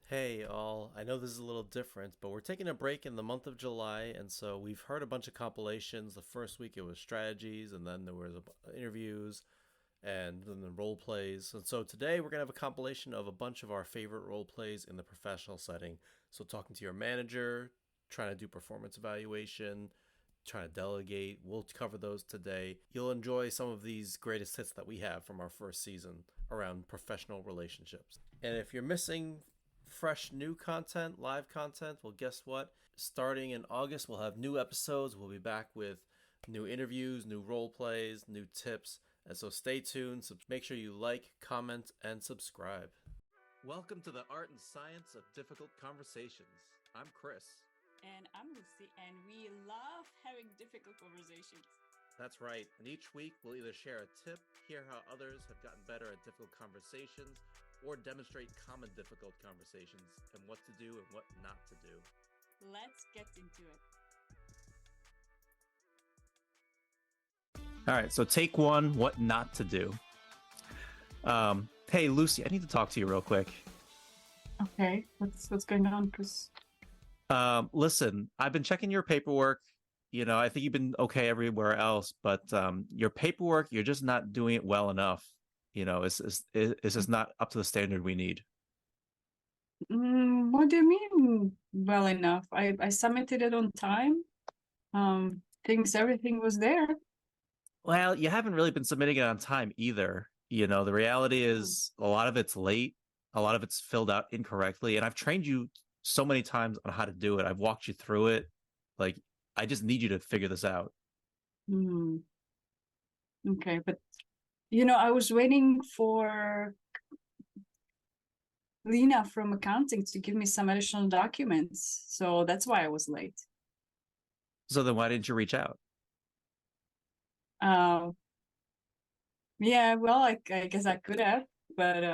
Hey all, I know this is a little different, but we're taking a break in the month of July, and so we've heard a bunch of compilations. The first week it was strategies, and then there was interviews, and then the role plays. And so today we're gonna have a compilation of a bunch of our favorite role plays in the professional setting. So talking to your manager, trying to do performance evaluation, trying to delegate. We'll cover those today. You'll enjoy some of these greatest hits that we have from our first season around professional relationships. And if you're missing fresh new content, live content, well, guess what? Starting in August, we'll have new episodes. We'll be back with new interviews, new role plays, new tips. And so stay tuned. So make sure you like, comment, and subscribe. Welcome to the art and science of difficult conversations. I'm Chris. And I'm Lucy, and we love having difficult conversations. That's right. And each week we'll either share a tip, hear how others have gotten better at difficult conversations, or demonstrate common difficult conversations and what to do and what not to do. Let's get into it. All right, so take one, what not to do. Hey, Lucy, I need to talk to you real quick. Okay, what's going on, Chris? Listen, I've been checking your paperwork. I think you've been okay everywhere else, but your paperwork, you're just not doing it well enough. It's just not up to the standard we need. What do you mean well enough? I submitted it on time. Everything was there. Well, you haven't really been submitting it on time either. The reality is a lot of it's late, a lot of it's filled out incorrectly, and I've trained you so many times on how to do it. I've walked you through it. Like, I just need you to figure this out. Okay, but I was waiting for Lena from accounting to give me some additional documents, so that's why I was late. So then why didn't you reach out? Yeah, well, I guess I could have, but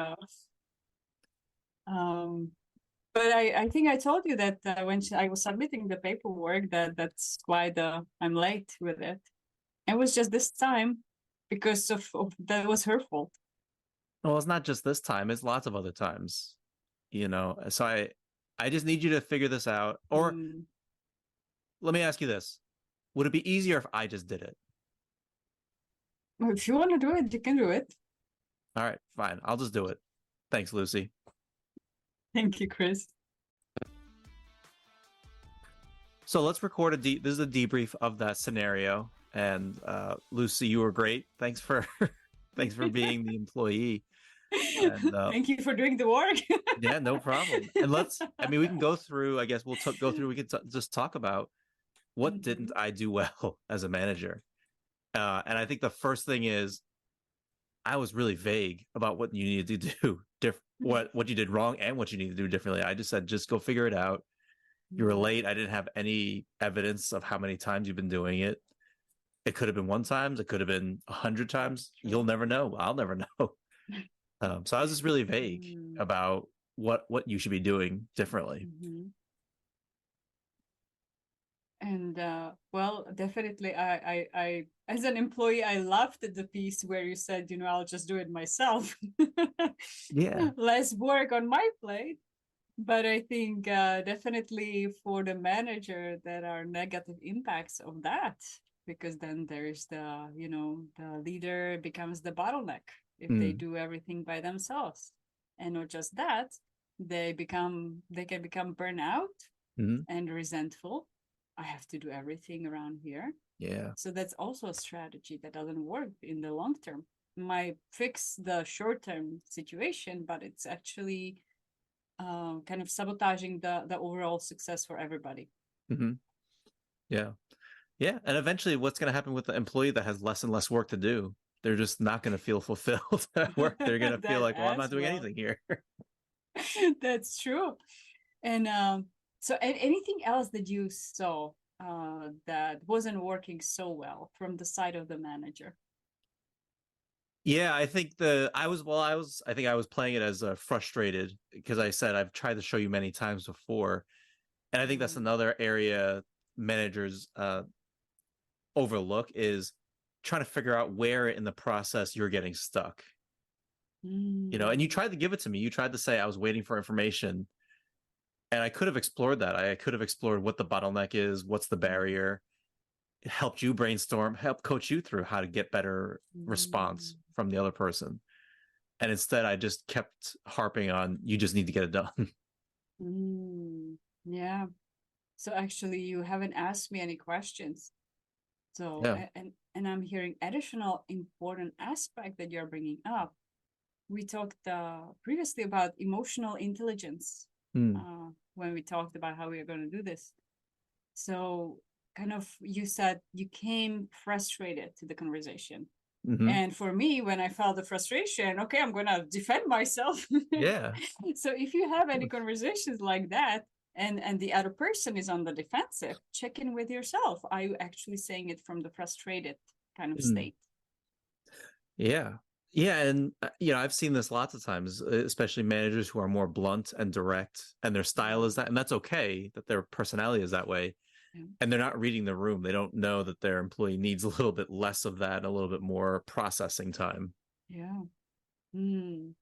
I think I told you that when I was submitting the paperwork, that's why I'm late with it. It was just this time because of that was her fault. Well, it's not just this time; it's lots of other times. So I just need you to figure this out. Or let me ask you this: would it be easier if I just did it? If you want to do it, you can do it. All right, fine. I'll just do it. Thanks, Lucy. Thank you, Chris. So let's record this is a debrief of that scenario. And Lucy, you were great. Thanks for thanks for being the employee. And, thank you for doing the work. Yeah, no problem. And we can go through, I guess we'll go through, we can just talk about what didn't I do well as a manager. And I think the first thing is I was really vague about what you needed to do, what you did wrong and what you need to do differently. I just said, just go figure it out. You were late. I didn't have any evidence of how many times you've been doing it. It could have been 1 time. It could have been 100 times. You'll never know. I'll never know. So I was just really vague about what you should be doing differently. And well, definitely, I as an employee, I loved the piece where you said, I'll just do it myself. Yeah, less work on my plate. But I think definitely for the manager, there are negative impacts of that, because then there's the leader becomes the bottleneck if they do everything by themselves. And not just that, they can become burnout and resentful. I have to do everything around here. Yeah. So that's also a strategy that doesn't work in the long term. Might fix the short term situation, but it's actually kind of sabotaging the overall success for everybody. Yeah. And eventually what's going to happen with the employee that has less and less work to do? They're just not going to feel fulfilled at work. They're going to feel like, well, I'm not doing anything here. That's true. And so anything else that you saw that wasn't working so well from the side of the manager? Yeah, I think I think I was playing it as frustrated because I said I've tried to show you many times before. And I think that's another area managers overlook is trying to figure out where in the process you're getting stuck. And you tried to give it to me. You tried to say I was waiting for information, And I could have explored that. I could have explored what the bottleneck is, what's the barrier, helped you brainstorm, help coach you through how to get better response from the other person. And instead, I just kept harping on, you just need to get it done. Yeah. So actually, you haven't asked me any questions. So, Yeah. and I'm hearing additional important aspect that you're bringing up. We talked previously about emotional intelligence when we talked about how we are going to do this. So, kind of, you said you came frustrated to the conversation. And for me, when I felt the frustration, okay, I'm going to defend myself. Yeah. So if you have any conversations like that, and the other person is on the defensive, check in with yourself. Are you actually saying it from the frustrated kind of state? Yeah. Yeah. And, I've seen this lots of times, especially managers who are more blunt and direct, and their style is that, and that's okay that their personality is that way. And they're not reading the room. They don't know that their employee needs a little bit less of that, and a little bit more processing time. Yeah. And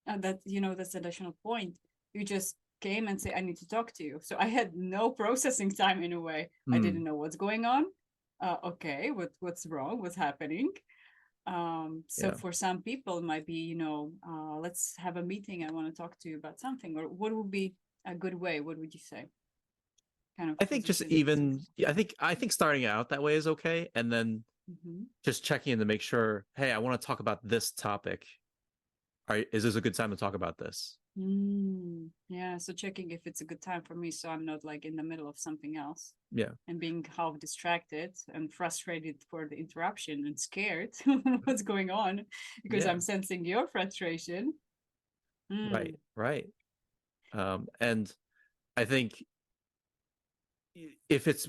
that's additional point. You just came and say, I need to talk to you. So I had no processing time in a way. I didn't know what's going on. Okay, what's wrong? What's happening? So for some people, it might be, let's have a meeting. I want to talk to you about something. Or what would be a good way? What would you say? Kind of. I think I think starting out that way is okay, and then just checking in to make sure, hey, I want to talk about this topic. Is this a good time to talk about this? Yeah, so checking if it's a good time for me, so I'm not like in the middle of something else. Yeah. And being half distracted and frustrated for the interruption and scared what's going on, because I'm sensing your frustration. Right. And I think if it's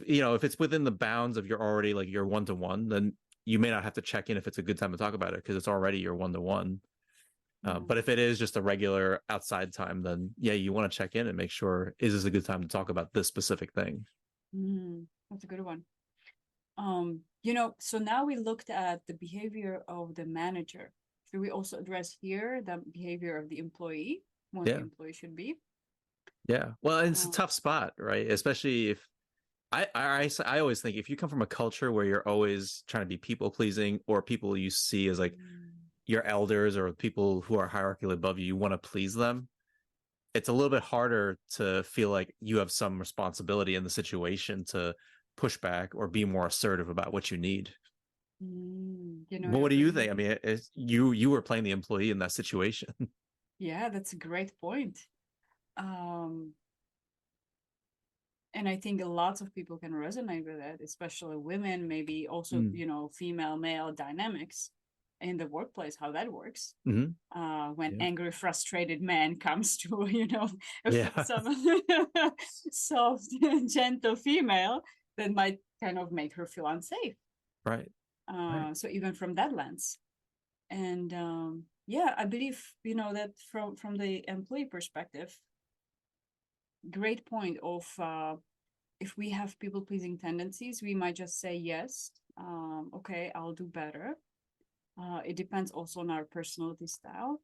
within the bounds of your one-to-one, then you may not have to check in if it's a good time to talk about it, because it's already your one-to-one. But if it is just a regular outside time, then you want to check in and make sure, is this a good time to talk about this specific thing? That's a good one. So now we looked at the behavior of the manager. Should we also address here the behavior of the employee, what the employee should be? Yeah. Well, it's a tough spot, right? Especially if I always think if you come from a culture where you're always trying to be people pleasing, or people you see as like your elders or people who are hierarchically above you, you want to please them. It's a little bit harder to feel like you have some responsibility in the situation to push back or be more assertive about what you need. But what do you think? I mean, you were playing the employee in that situation. Yeah, that's a great point. And I think lots of people can resonate with that, especially women, maybe also, female male dynamics in the workplace, how that works. When angry, frustrated man comes to, some soft, gentle female, that might kind of make her feel unsafe. Right. So even from that lens. And I believe, that from the employee perspective, great point of if we have people-pleasing tendencies, we might just say yes, okay, I'll do better. It depends also on our personality style.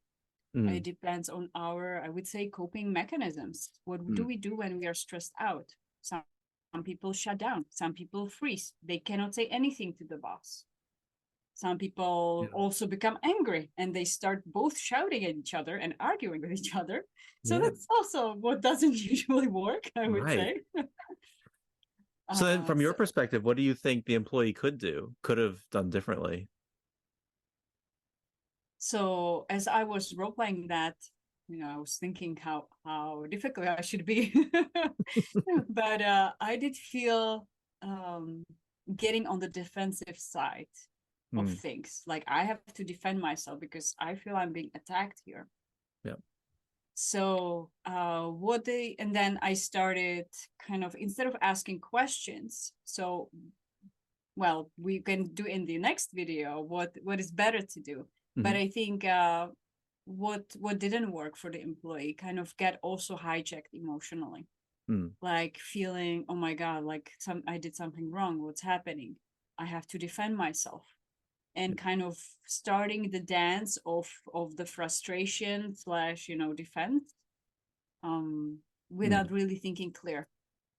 It depends on our, I would say, coping mechanisms. What do we do when we are stressed out? Some people shut down. Some people freeze. They cannot say anything to the boss. Some people also become angry and they start both shouting at each other and arguing with each other. So that's also what doesn't usually work, I would say. So then from your perspective, what do you think the employee could have done differently? So as I was role-playing that, I was thinking how difficult I should be. But I did feel getting on the defensive side of things. Like I have to defend myself because I feel I'm being attacked here. Yeah. So and then I started kind of, instead of asking questions, so well, we can do in the next video what is better to do. But I think what didn't work for the employee kind of get also hijacked emotionally. Like feeling, oh my God, like I did something wrong. What's happening? I have to defend myself. And kind of starting the dance of the frustration / defense. without really thinking clear.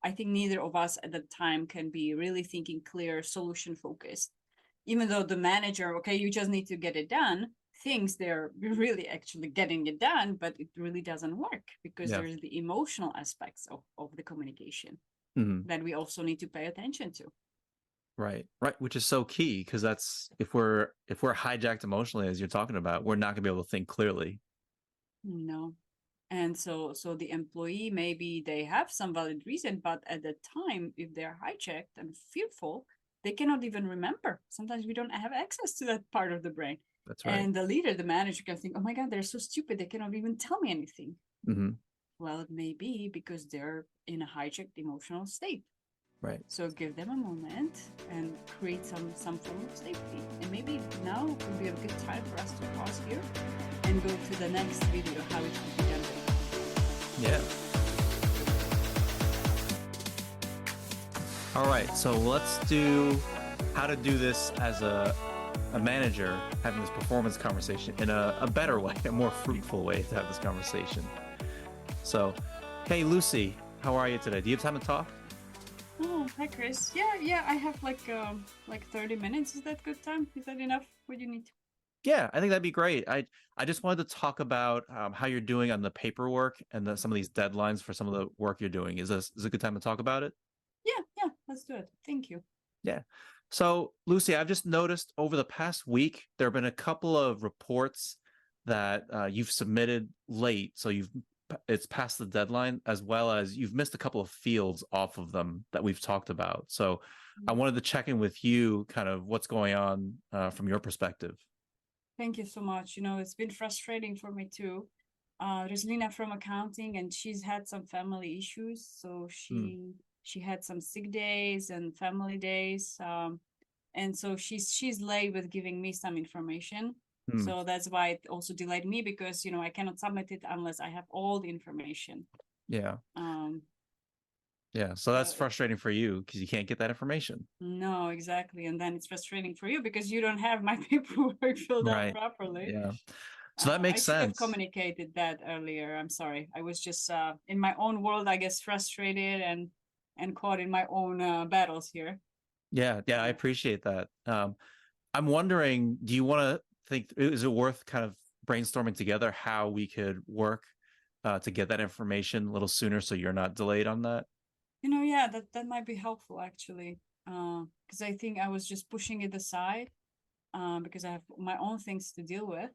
I think neither of us at the time can be really thinking clear, solution focused. Even though the manager, okay, you just need to get it done, thinks they're really actually getting it done, but it really doesn't work because Yeah. there's the emotional aspects of the communication that we also need to pay attention to. Right. Which is so key, because that's if we're hijacked emotionally, as you're talking about, we're not gonna be able to think clearly. No. And so the employee, maybe they have some valid reason, but at the time, if they're hijacked and fearful, they cannot even remember. Sometimes we don't have access to that part of the brain. That's right. And the leader, the manager can think, oh my God, they're so stupid. They cannot even tell me anything. Well, it may be because they're in a hijacked emotional state. Right. So give them a moment and create some form of safety. And maybe now would be a good time for us to pause here and go to the next video, how it should be done. Yeah. All right, so let's do how to do this as a manager, having this performance conversation in a better way, a more fruitful way to have this conversation. So, hey, Lucy, how are you today? Do you have time to talk? Oh, hi, Chris. Yeah, I have like 30 minutes. Is that good time? Is that enough? What do you need? Yeah, I think that'd be great. I just wanted to talk about how you're doing on the paperwork and some of these deadlines for some of the work you're doing. Is a good time to talk about it? Yeah, let's do it. Thank you. Yeah. So, Lucy, I've just noticed over the past week, there have been a couple of reports that you've submitted late. So it's past the deadline, as well as you've missed a couple of fields off of them that we've talked about. So I wanted to check in with you, kind of what's going on from your perspective. Thank you so much. It's been frustrating for me too. There's Lena from accounting, and she's had some family issues. So she had some sick days and family days. And so she's late with giving me some information. So that's why it also delayed me, because I cannot submit it unless I have all the information. Yeah. Yeah. So that's frustrating for you because you can't get that information. No, exactly. And then it's frustrating for you because you don't have my paperwork filled out properly. Yeah. So that makes sense. I should have communicated that earlier. I'm sorry. I was just in my own world, I guess, frustrated and caught in my own battles here. Yeah, I appreciate that. I'm wondering, do you want to think, is it worth kind of brainstorming together how we could work to get that information a little sooner so you're not delayed on that? Yeah, that might be helpful actually. Because I think I was just pushing it aside because I have my own things to deal with.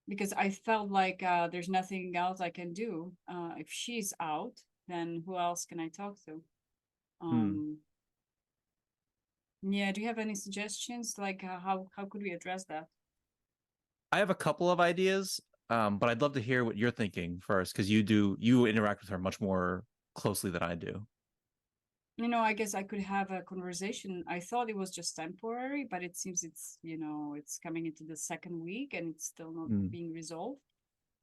Because I felt like there's nothing else I can do. If she's out, then who else can I talk to? Yeah, do you have any suggestions? Like how could we address that? I have a couple of ideas, but I'd love to hear what you're thinking first, because you interact with her much more closely than I do. I guess I could have a conversation. I thought it was just temporary, but it seems it's coming into the second week and it's still not being resolved.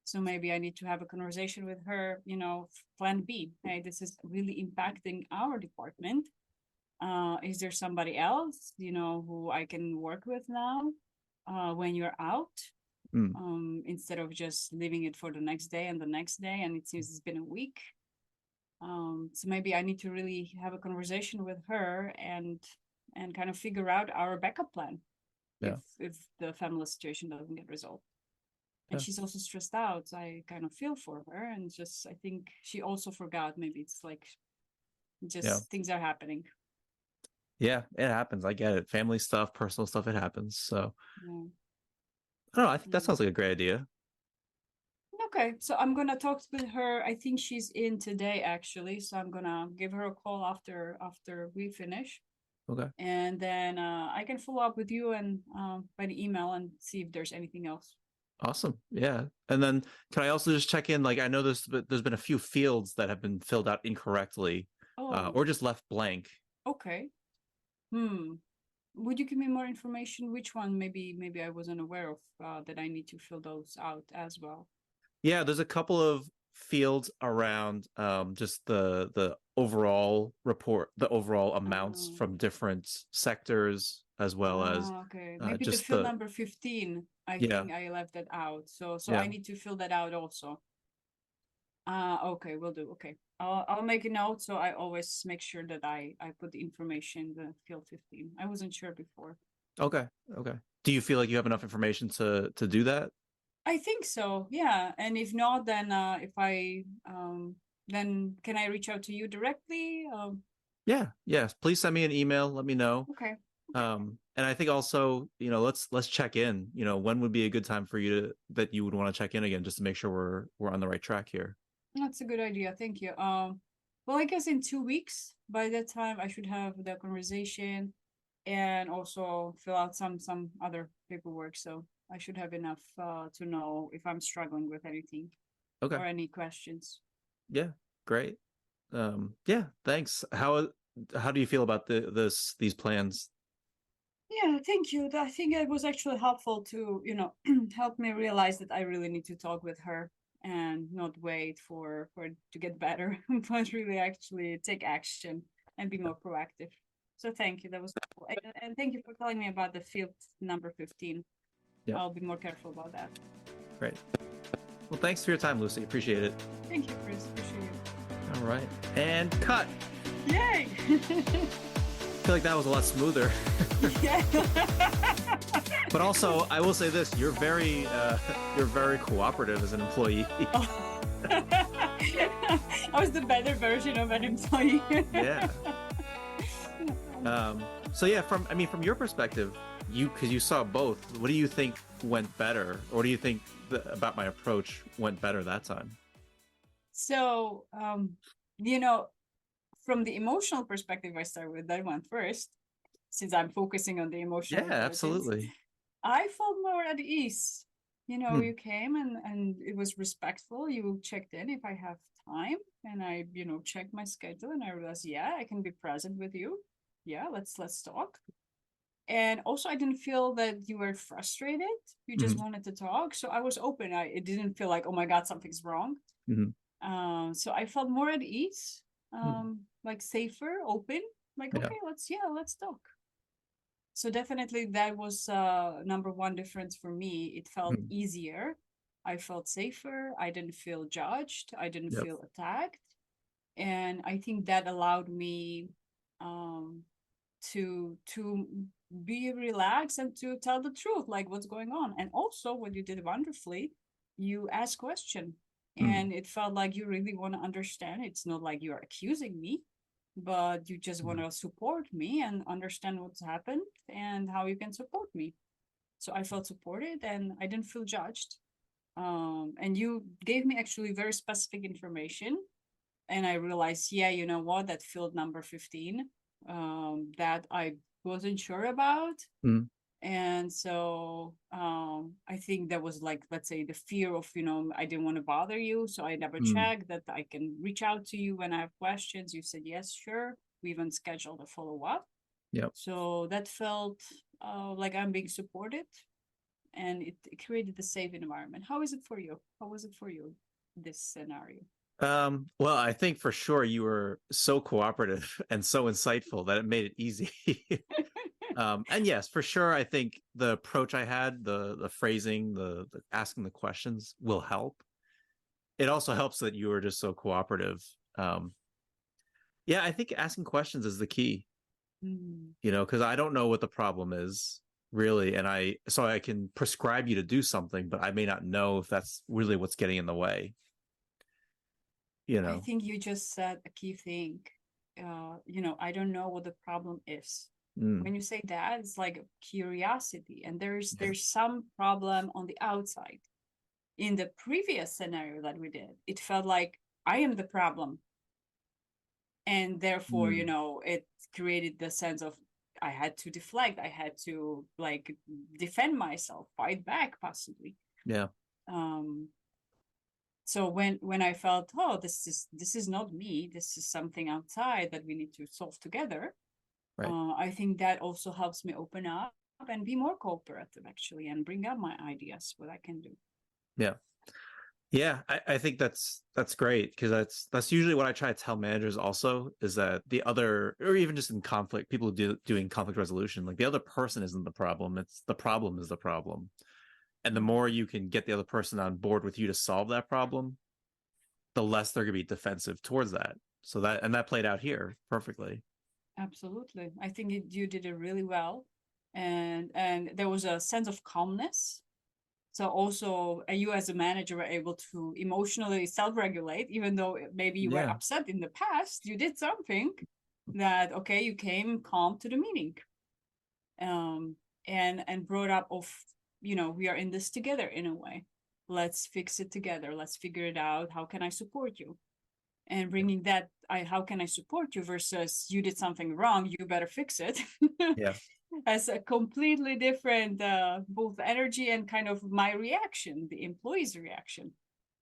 So maybe I need to have a conversation with her, plan B. Hey, this is really impacting our department. Is there somebody else, who I can work with now when you're out? Instead of just leaving it for the next day and the next day, and it seems it's been a week. So maybe I need to really have a conversation with her and kind of figure out our backup plan if the family situation doesn't get resolved. And she's also stressed out. So I kind of feel for her, and just I think she also forgot. Maybe it's like just things are happening. Yeah, it happens. I get it. Family stuff, personal stuff, it happens. So I don't know. I think that sounds like a great idea. Okay, so I'm gonna talk with her. I think she's in today actually, so I'm gonna give her a call after we finish. Okay. And then I can follow up with you and by the email and see if there's anything else. Awesome. Yeah. And then can I also just check in? Like, I know there's been a few fields that have been filled out incorrectly or just left blank. Okay. Would you give me more information? Which one? Maybe I wasn't aware of that I need to fill those out as well. Yeah, there's a couple of fields around just the overall report, the overall amounts from different sectors, as well as maybe just the field number 15. I think I left that out. So I need to fill that out also. Okay, will do. Okay. I'll make a note, so I always make sure that I put the information, the field 15. I wasn't sure before. Okay. Okay. Do you feel like you have enough information to do that? I think so, yeah. And if not, then if I then can I reach out to you directly? Yeah. Yes. Please send me an email. Let me know. Okay. And I think also, let's check in. When would be a good time for you that you would want to check in again, just to make sure we're on the right track here. That's a good idea. Thank you. Well, I guess in 2 weeks, by that time, I should have the conversation and also fill out some other paperwork. So I should have enough to know if I'm struggling with anything Okay. or any questions. Yeah. Great. Yeah. Thanks. How do you feel about these plans? Yeah, thank you. I think it was actually helpful to, help me realize that I really need to talk with her and not wait for it to get better, but really actually take action and be more proactive. So thank you. That was cool. And thank you for telling me about the field number 15. Yeah. I'll be more careful about that. Great. Well, thanks for your time, Lucy. Appreciate it. Thank you, Chris. Appreciate it. All right. And cut. Yay! I feel like that was a lot smoother. Yeah. But also, I will say this: you're very cooperative as an employee. Oh. I was the better version of an employee. Yeah. So yeah, from your perspective, because you saw both, what do you think went better, or do you think about my approach went better that time? So, from the emotional perspective, I start with that one first, since I'm focusing on the emotional. Yeah, absolutely. I felt more at ease. You came and it was respectful. You checked in if I have time, and I, checked my schedule, and I realized, yeah, I can be present with you. Yeah, let's talk. And also, I didn't feel that you were frustrated. You just wanted to talk. So I was open. It didn't feel like, oh my God, something's wrong. So I felt more at ease, like safer, open, like, okay, let's talk. So definitely that was number one difference for me. It felt easier. I felt safer. I didn't feel judged. I didn't feel attacked. And I think that allowed me to be relaxed and to tell the truth, like what's going on. And also what you did wonderfully, you asked question, and it felt like you really want to understand. It's not like you're accusing me, but you just want to support me and understand what's happened and how you can support me. So I felt supported and I didn't feel judged. And you gave me actually very specific information, and I realized, yeah, you know what, that field number 15, that I wasn't sure about. And so I think that was like, let's say, the fear of, I didn't want to bother you. So I never checked that I can reach out to you when I have questions. You said, yes, sure. We even scheduled a follow-up. Yep. So that felt like I'm being supported, and it created a safe environment. How is it for you? How was it for you, this scenario? Well, I think for sure you were so cooperative and so insightful that it made it easy. And yes, for sure, I think the approach I had, the phrasing, the asking the questions will help. It also helps that you were just so cooperative. Yeah, I think asking questions is the key. Because I don't know what the problem is really, and I can prescribe you to do something, but I may not know if that's really what's getting in the way. I think you just said a key thing. I don't know what the problem is. When you say that, it's like curiosity, and there's some problem on the outside. In the previous scenario that we did, it felt like I am the problem, and therefore, it created the sense of I had to deflect, I had to like defend myself, fight back, possibly. Yeah. So when I felt, oh, this is not me, this is something outside that we need to solve together. Right. I think that also helps me open up and be more cooperative, actually, and bring up my ideas, what I can do. Yeah, I think that's great, because that's usually what I try to tell managers also, is that the other, or even just in conflict, people doing conflict resolution, like the other person isn't the problem, it's the problem is the problem. And the more you can get the other person on board with you to solve that problem, the less they're going to be defensive towards that. So that played out here perfectly. Absolutely. I think you did it really well. And there was a sense of calmness. So also you as a manager were able to emotionally self-regulate, even though maybe you were Yeah. upset in the past, you did something that, okay, you came calm to the meeting. And brought up of, we are in this together in a way. Let's fix it together. Let's figure it out. How can I support you? And bringing that, how can I support you versus you did something wrong, you better fix it. Yeah. As a completely different both energy and kind of my reaction, the employee's reaction.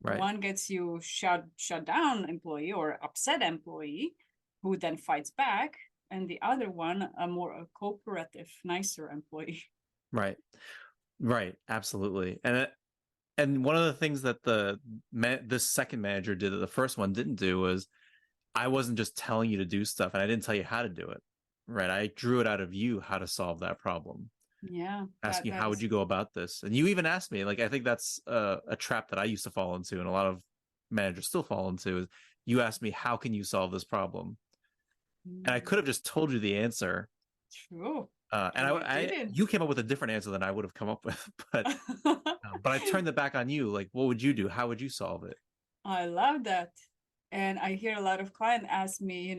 Right. One gets you shut down employee or upset employee who then fights back, and the other one a more cooperative, nicer employee. Right. Absolutely. And one of the things that this second manager did that the first one didn't do was, I wasn't just telling you to do stuff, and I didn't tell you how to do it. Right. I drew it out of you how to solve that problem. Yeah. Asking how would you go about this? And you even asked me, like, I think that's a trap that I used to fall into, and a lot of managers still fall into, is you asked me, how can you solve this problem? And I could have just told you the answer. True. And you came up with a different answer than I would have come up with, but I turned it back on you. Like, what would you do? How would you solve it? I love that. And I hear a lot of clients ask me,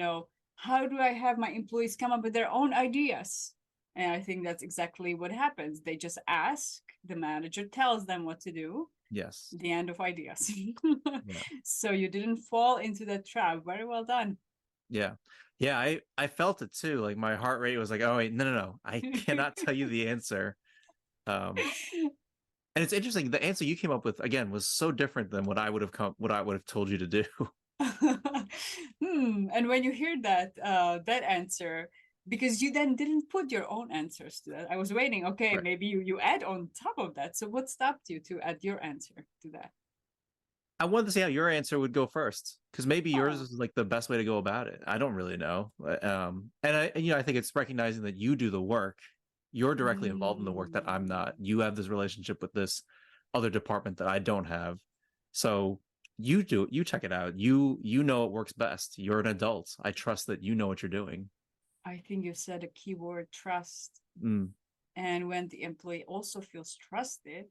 how do I have my employees come up with their own ideas? And I think that's exactly what happens. They just ask, the manager tells them what to do. Yes. The end of ideas. Yeah. So you didn't fall into that trap. Very well done. Yeah. Yeah, I felt it too. Like my heart rate was like, oh wait, no. I cannot tell you the answer. And it's interesting, the answer you came up with again was so different than what I would have told you to do. And when you hear that answer, because you then didn't put your own answers to that. I was waiting, okay, Right. maybe you add on top of that. So what stopped you to add your answer to that? I wanted to see how your answer would go first, because maybe yours is like the best way to go about it. I don't really know. And I think it's recognizing that you do the work. You're directly involved in the work that I'm not. You have this relationship with this other department that I don't have. So you check it out. You know it works best. You're an adult. I trust that you know what you're doing. I think you said a keyword, trust. Mm. And when the employee also feels trusted,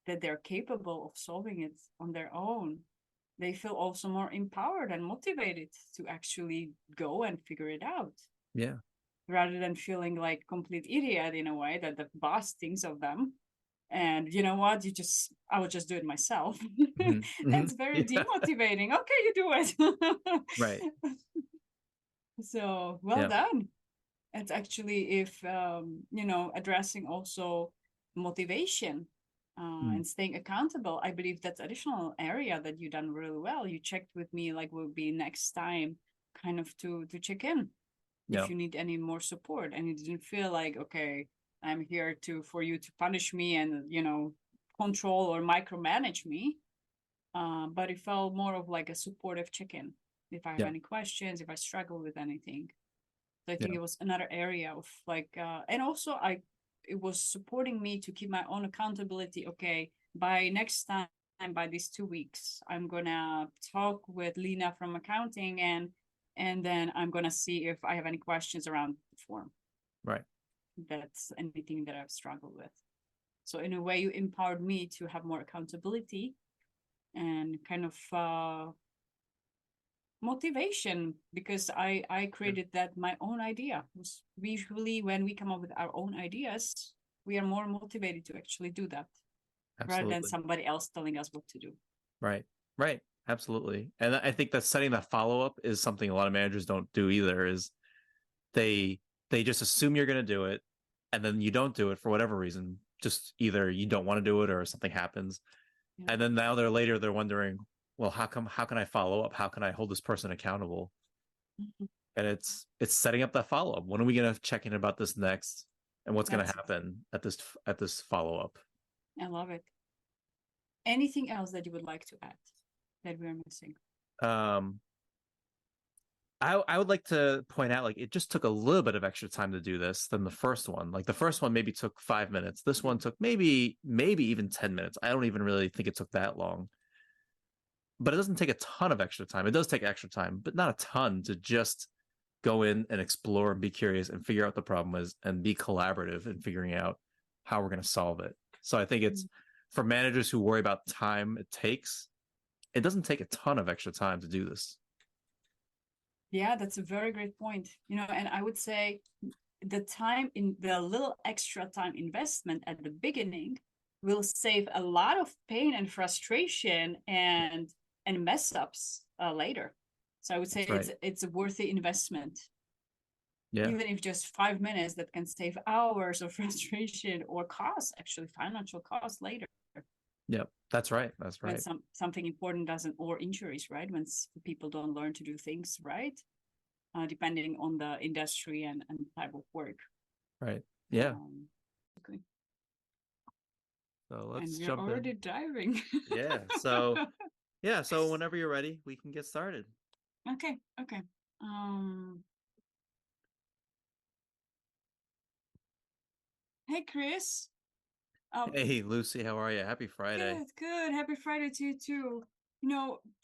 that they're capable of solving it on their own, they feel also more empowered and motivated to actually go and figure it out. Yeah. Rather than feeling like complete idiot in a way that the boss thinks of them. And you know what? I will just do it myself. Mm-hmm. That's very demotivating. Okay, you do it. Right. So well done. It's actually if addressing also motivation and staying accountable. I believe that's additional area that you've done really well. You checked with me like will be next time, kind of to check in if you need any more support, and you didn't feel like, okay, I'm here for you to punish me and control or micromanage me. But it felt more of like a supportive check-in. If I have any questions, if I struggle with anything. So I think it was another area of like, and also it was supporting me to keep my own accountability. Okay, by next time, by these 2 weeks, I'm gonna talk with Lena from accounting, and then I'm gonna see if I have any questions around the form. Right. That's anything that I've struggled with. So in a way, you empowered me to have more accountability and kind of motivation, because I created that my own idea. Usually when we come up with our own ideas, we are more motivated to actually do that. Absolutely. Rather than somebody else telling us what to do. Right. Absolutely. And I think that setting that follow-up is something a lot of managers don't do either, is they just assume you're going to do it, and then you don't do it for whatever reason. Just either you don't want to do it or something happens. And then now they're wondering, well, how can I follow up? How can I hold this person accountable? And it's setting up that follow-up. When are we going to check in about this next? And what's going to happen at this follow-up? I love it. Anything else that you would like to add that we're missing? I would like to point out, like, it just took a little bit of extra time to do this than the first one. Like the first one maybe took 5 minutes. This one took maybe even 10 minutes. I don't even really think it took that long. but it doesn't take a ton of extra time. It does take extra time, but not a ton to just go in and explore and be curious and figure out what the problem is and be collaborative in figuring out how we're going to solve it. So I think it's for managers who worry about time it takes, it doesn't take a ton of extra time to do this. Yeah, that's a very great point. And I would say the little extra time investment at the beginning will save a lot of pain and frustration and mess ups later. So I would say it's a worthy investment. Yeah. Even if just 5 minutes, that can save hours of frustration or cost, actually financial cost later. Yep, that's right. That's right. When something important doesn't, or injuries, right? When people don't learn to do things right, depending on the industry and type of work. Right. Yeah. Okay. So let's and jump we're already in. diving. So whenever you're ready, we can get started. Okay. Hey, Chris. Hey, Lucy, how are you? Happy Friday. Good. Happy Friday to you too.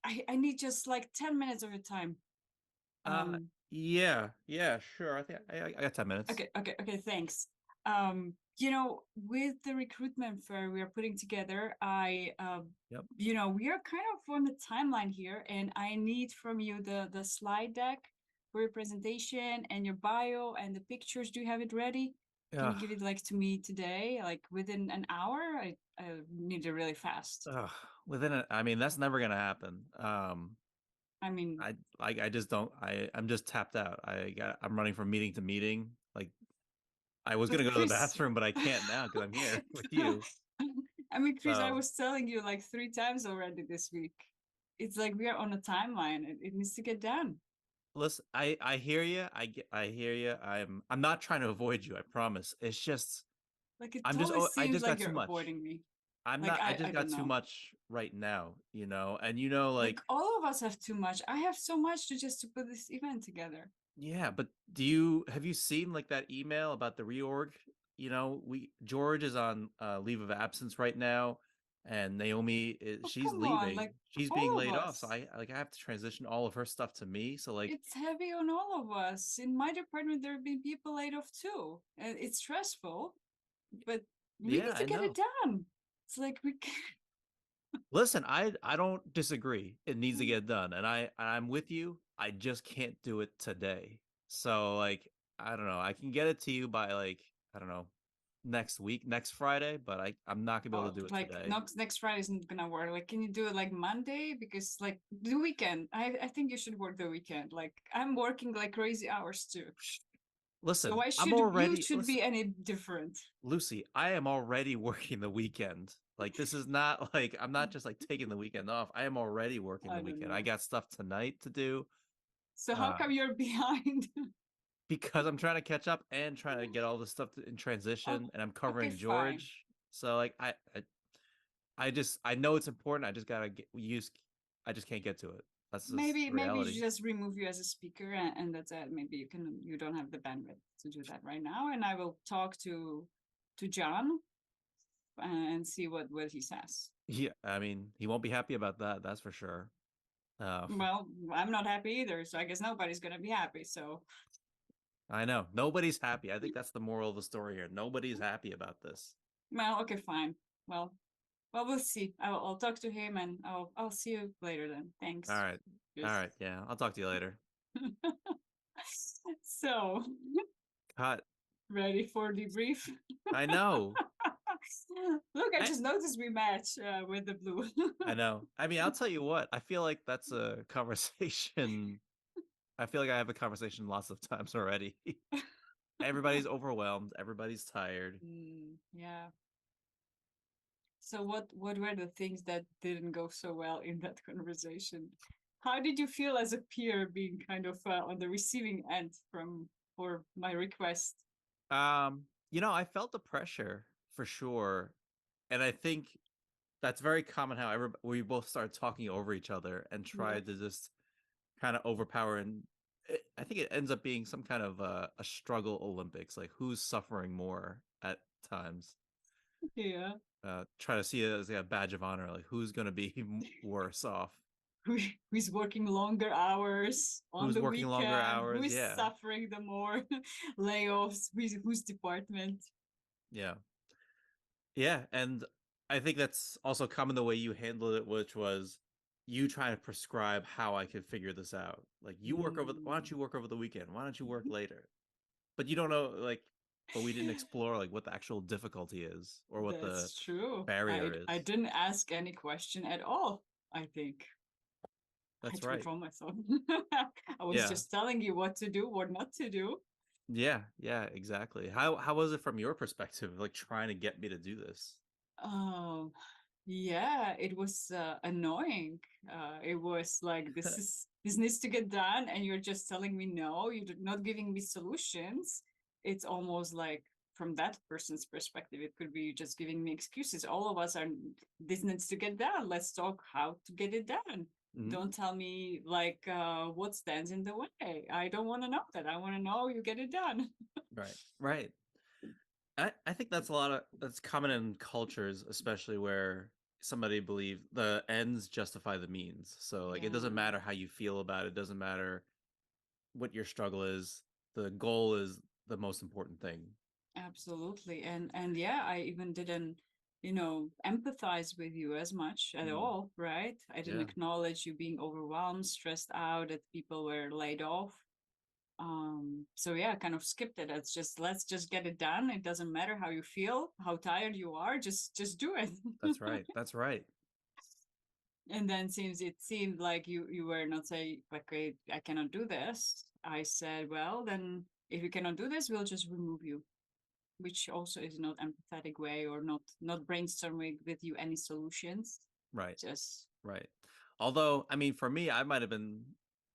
I need just like 10 minutes of your time. Yeah, sure. I think I got 10 minutes. Okay, thanks. With the recruitment fair we are putting together, we are kind of on the timeline here, and I need from you the slide deck for your presentation and your bio and the pictures. Do you have it ready? Can you give it like to me today, like within an hour? I need it really fast. I mean, that's never gonna happen. I mean, I just don't. I'm just tapped out. I'm running from meeting to meeting. Like, I was gonna go to the bathroom, but I can't now because I'm here with you. I mean, Chris, I was telling you like 3 times already this week. It's like we are on a timeline. It needs to get done. Listen, I hear you. I hear you. I'm not trying to avoid you. I promise. It's just like I just got too much. Avoiding me. I'm like, not. I just got too much right now. And like all of us have too much. I have so much to put this event together. Yeah, but have you seen like that email about the reorg? George is on leave of absence right now, and Naomi she's leaving. She's being laid off, so I have to transition all of her stuff to me. So like it's heavy on all of us. In my department, there have been people laid off too, and it's stressful. But we need to get it done. It's like we can. Listen, I don't disagree. It needs to get done, and I'm with you. I just can't do it today. So like I don't know. I can get it to you by like I don't know next week, next Friday, but I'm not gonna be able to do it today. Next Friday isn't gonna work. Like, can you do it like Monday? Because like the weekend, I think you should work the weekend. Like I'm working like crazy hours too. Listen, so why should you should be any different? Lucy, I am already working the weekend. Like this is not like I'm not just like taking the weekend off. I am already working the weekend. I got stuff tonight to do. So how come you're behind? Because I'm trying to catch up and trying to get all this stuff in transition, and I'm covering George. Fine. So like I know it's important. I just gotta I just can't get to it. That's just maybe reality. you just remove you as a speaker, and that's it. Maybe you don't have the bandwidth to do that right now, and I will talk to John and see what he says. Yeah, I mean he won't be happy about that. That's for sure. Well, I'm not happy either, so I guess nobody's gonna be happy. So I know nobody's happy. I think that's the moral of the story here. Nobody's happy about this. Well, okay, fine. Well, we'll see. I'll talk to him, and I'll see you later then. Thanks. All right. Yeah, I'll talk to you later. So, cut. Ready for debrief? I know. Look, I just noticed we match with the blue. I know. I mean, I'll tell you what. I feel like that's a conversation. I feel like I have a conversation lots of times already. Everybody's overwhelmed. Everybody's tired. Yeah. So what were the things that didn't go so well in that conversation? How did you feel as a peer being kind of on the receiving end for my request? I felt the pressure for sure. And I think that's very common how we both started talking over each other and tried to just kind of overpower, and I think it ends up being some kind of a struggle Olympics, like who's suffering more at times. Yeah. Try to see it as a badge of honor, like who's going to be worse off. who's working longer hours on Who's the working longer weekend, who hours? is Yeah. suffering the more layoffs, whose department. Yeah. Yeah. And I think that's also common the way you handled it, which was you trying to prescribe how I could figure this out. Like you work over why don't you work over the weekend? Why don't you work later? But you don't know but we didn't explore like what the actual difficulty is or what the That's true. barrier I is. didn't ask any question at all, I think. I That's took it right. from myself. I was Yeah. just telling you what to do, what not to do. Yeah, yeah, exactly. How was it from your perspective, like trying to get me to do this? Oh, yeah, it was annoying. It was like this needs to get done, and you're just telling me no. You're not giving me solutions. It's almost like from that person's perspective, it could be just giving me excuses. All of us are this needs to get done. Let's talk how to get it done. Mhm. Don't tell me like what stands in the way. I don't want to know that. I want to know you get it done. Right. Right. I think that's common in cultures, especially where somebody believes the ends justify the means. So like it doesn't Yeah. matter how you feel about it, doesn't matter what your struggle is. The goal is the most important thing. Absolutely. And yeah, I even didn't, empathize with you as much at Mm, all, right? I didn't yeah. acknowledge you being overwhelmed, stressed out, that people were laid off. So yeah, kind of skipped it. It's just let's just get it done. It doesn't matter how you feel, how tired you are, just do it. That's right. That's right. And then since it seemed like you were not saying like I cannot do this, I said, well, then if you cannot do this, we'll just remove you, which also is not empathetic way, or not brainstorming with you any solutions, Right. just Right. Although, I mean, for me, I might have been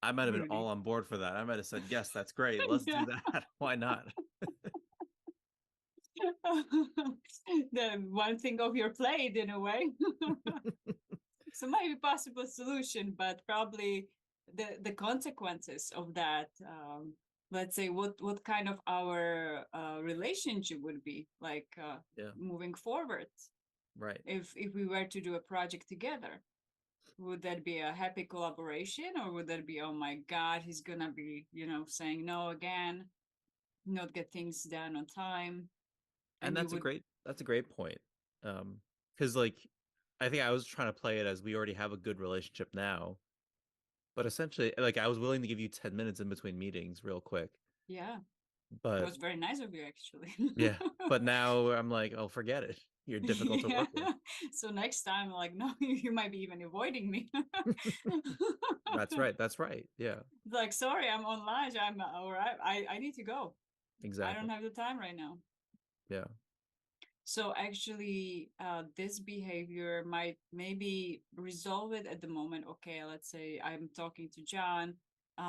really. all on board for that. I might have said, "Yes, that's great. Let's Yeah. do that. Why not?" The one thing of your plate in a way. So maybe possible solution, but probably the consequences of that, let's say what kind of our relationship would be like Yeah. moving forward, Right. if we were to do a project together. Would that be a happy collaboration, or would that be, oh my God, he's gonna be, saying no again, not get things done on time, And and you would, that's a great point. Because like I think I was trying to play it as we already have a good relationship now, but essentially, like I was willing to give you 10 minutes in between meetings real quick. yeah, it But was very nice of you actually. yeah, but now I'm like, oh, forget it. You're difficult to Yeah. work with. So next time, like, no, you might be even avoiding me. That's right. That's right. Yeah, Like, sorry, I'm on lunch. I'm all right. I need to go. I don't exactly. have the time right now. Yeah. So actually, this behavior might maybe resolve it at the moment. Okay, let's say I'm talking to John.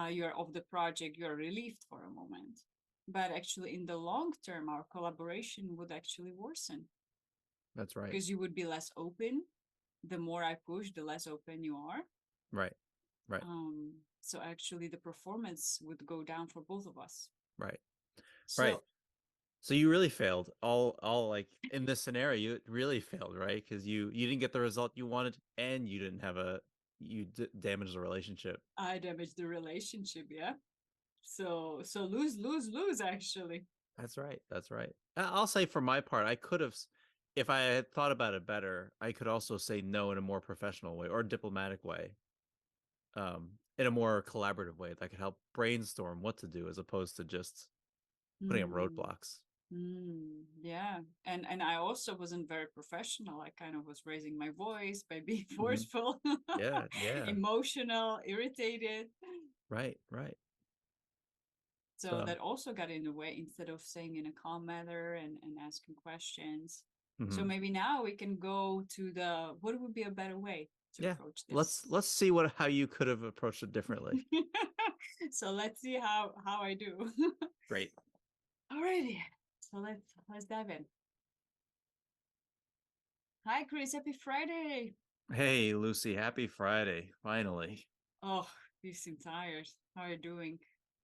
You're off the project. You're relieved for a moment. But actually, in the long term, our collaboration would actually worsen That's right. because you would be less open. The more I push, the less open you are. Right. Right. So actually, the performance would go down for both of us. Right. Right. So So you really failed. All like in this scenario, you really failed, right? Because you didn't get the result you wanted, and you didn't have damaged the relationship. I damaged the relationship. Yeah. So lose, lose, lose. Actually. That's right. That's right. I'll say for my part, I could have, if I had thought about it better, I could also say no in a more professional way or diplomatic way, in a more collaborative way that could help brainstorm what to do as opposed to just putting up Mm, roadblocks. yeah, and I also wasn't very professional. I kind of was raising my voice by being Mhm. forceful, Yeah. Yeah. emotional, irritated. Right. Right. So So. that also got in the way instead of saying in a calm manner and asking questions. So Mhm. maybe now we can go to the what would be a better way to Yeah. approach this. Let's see how you could have approached it differently. So let's see how I do. Great. Alrighty. So let's dive in. Hi Chris, happy Friday. Hey, Lucy, happy Friday. Finally. Oh, you seem tired. How are you doing?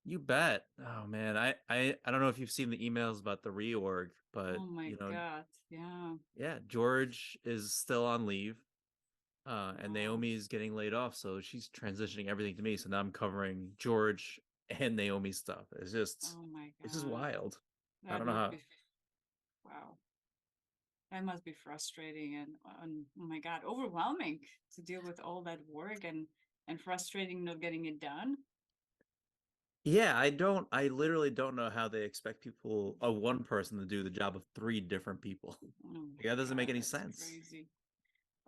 You bet. Oh man, I don't know if you've seen the emails about the reorg, but Oh my God. Yeah. yeah, George is still on leave. And Wow. Naomi's getting laid off, so she's transitioning everything to me. So now I'm covering George and Naomi's stuff. Oh my It's just God. wild. I That don't know must how. be, wow. That must be frustrating and oh my God, overwhelming to deal with all that work and frustrating not getting it done. Yeah, I literally don't know how they expect one person to do the job of three different people. Oh Like, that my doesn't make God, any that's sense. crazy.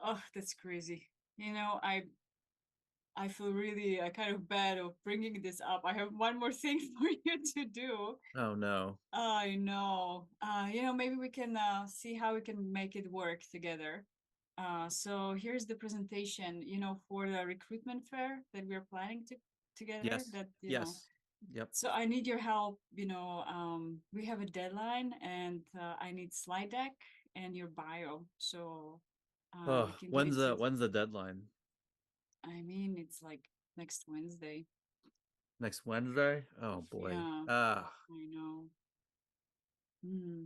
Oh, that's crazy. You know, I feel really kind of bad of bringing this up. I have one more thing for you to do. Oh no. I know. You know, maybe we can see how we can make it work together. So here's the presentation, you know, for the recruitment fair that we're planning to together Yes. that, you know, Yes. Yep. so I need your help, you know, we have a deadline and I need slide deck and your bio. So Oh, we can do it. when's the deadline? I mean, it's like next Wednesday. Next Wednesday? Oh boy. Yeah, I know. Hmm.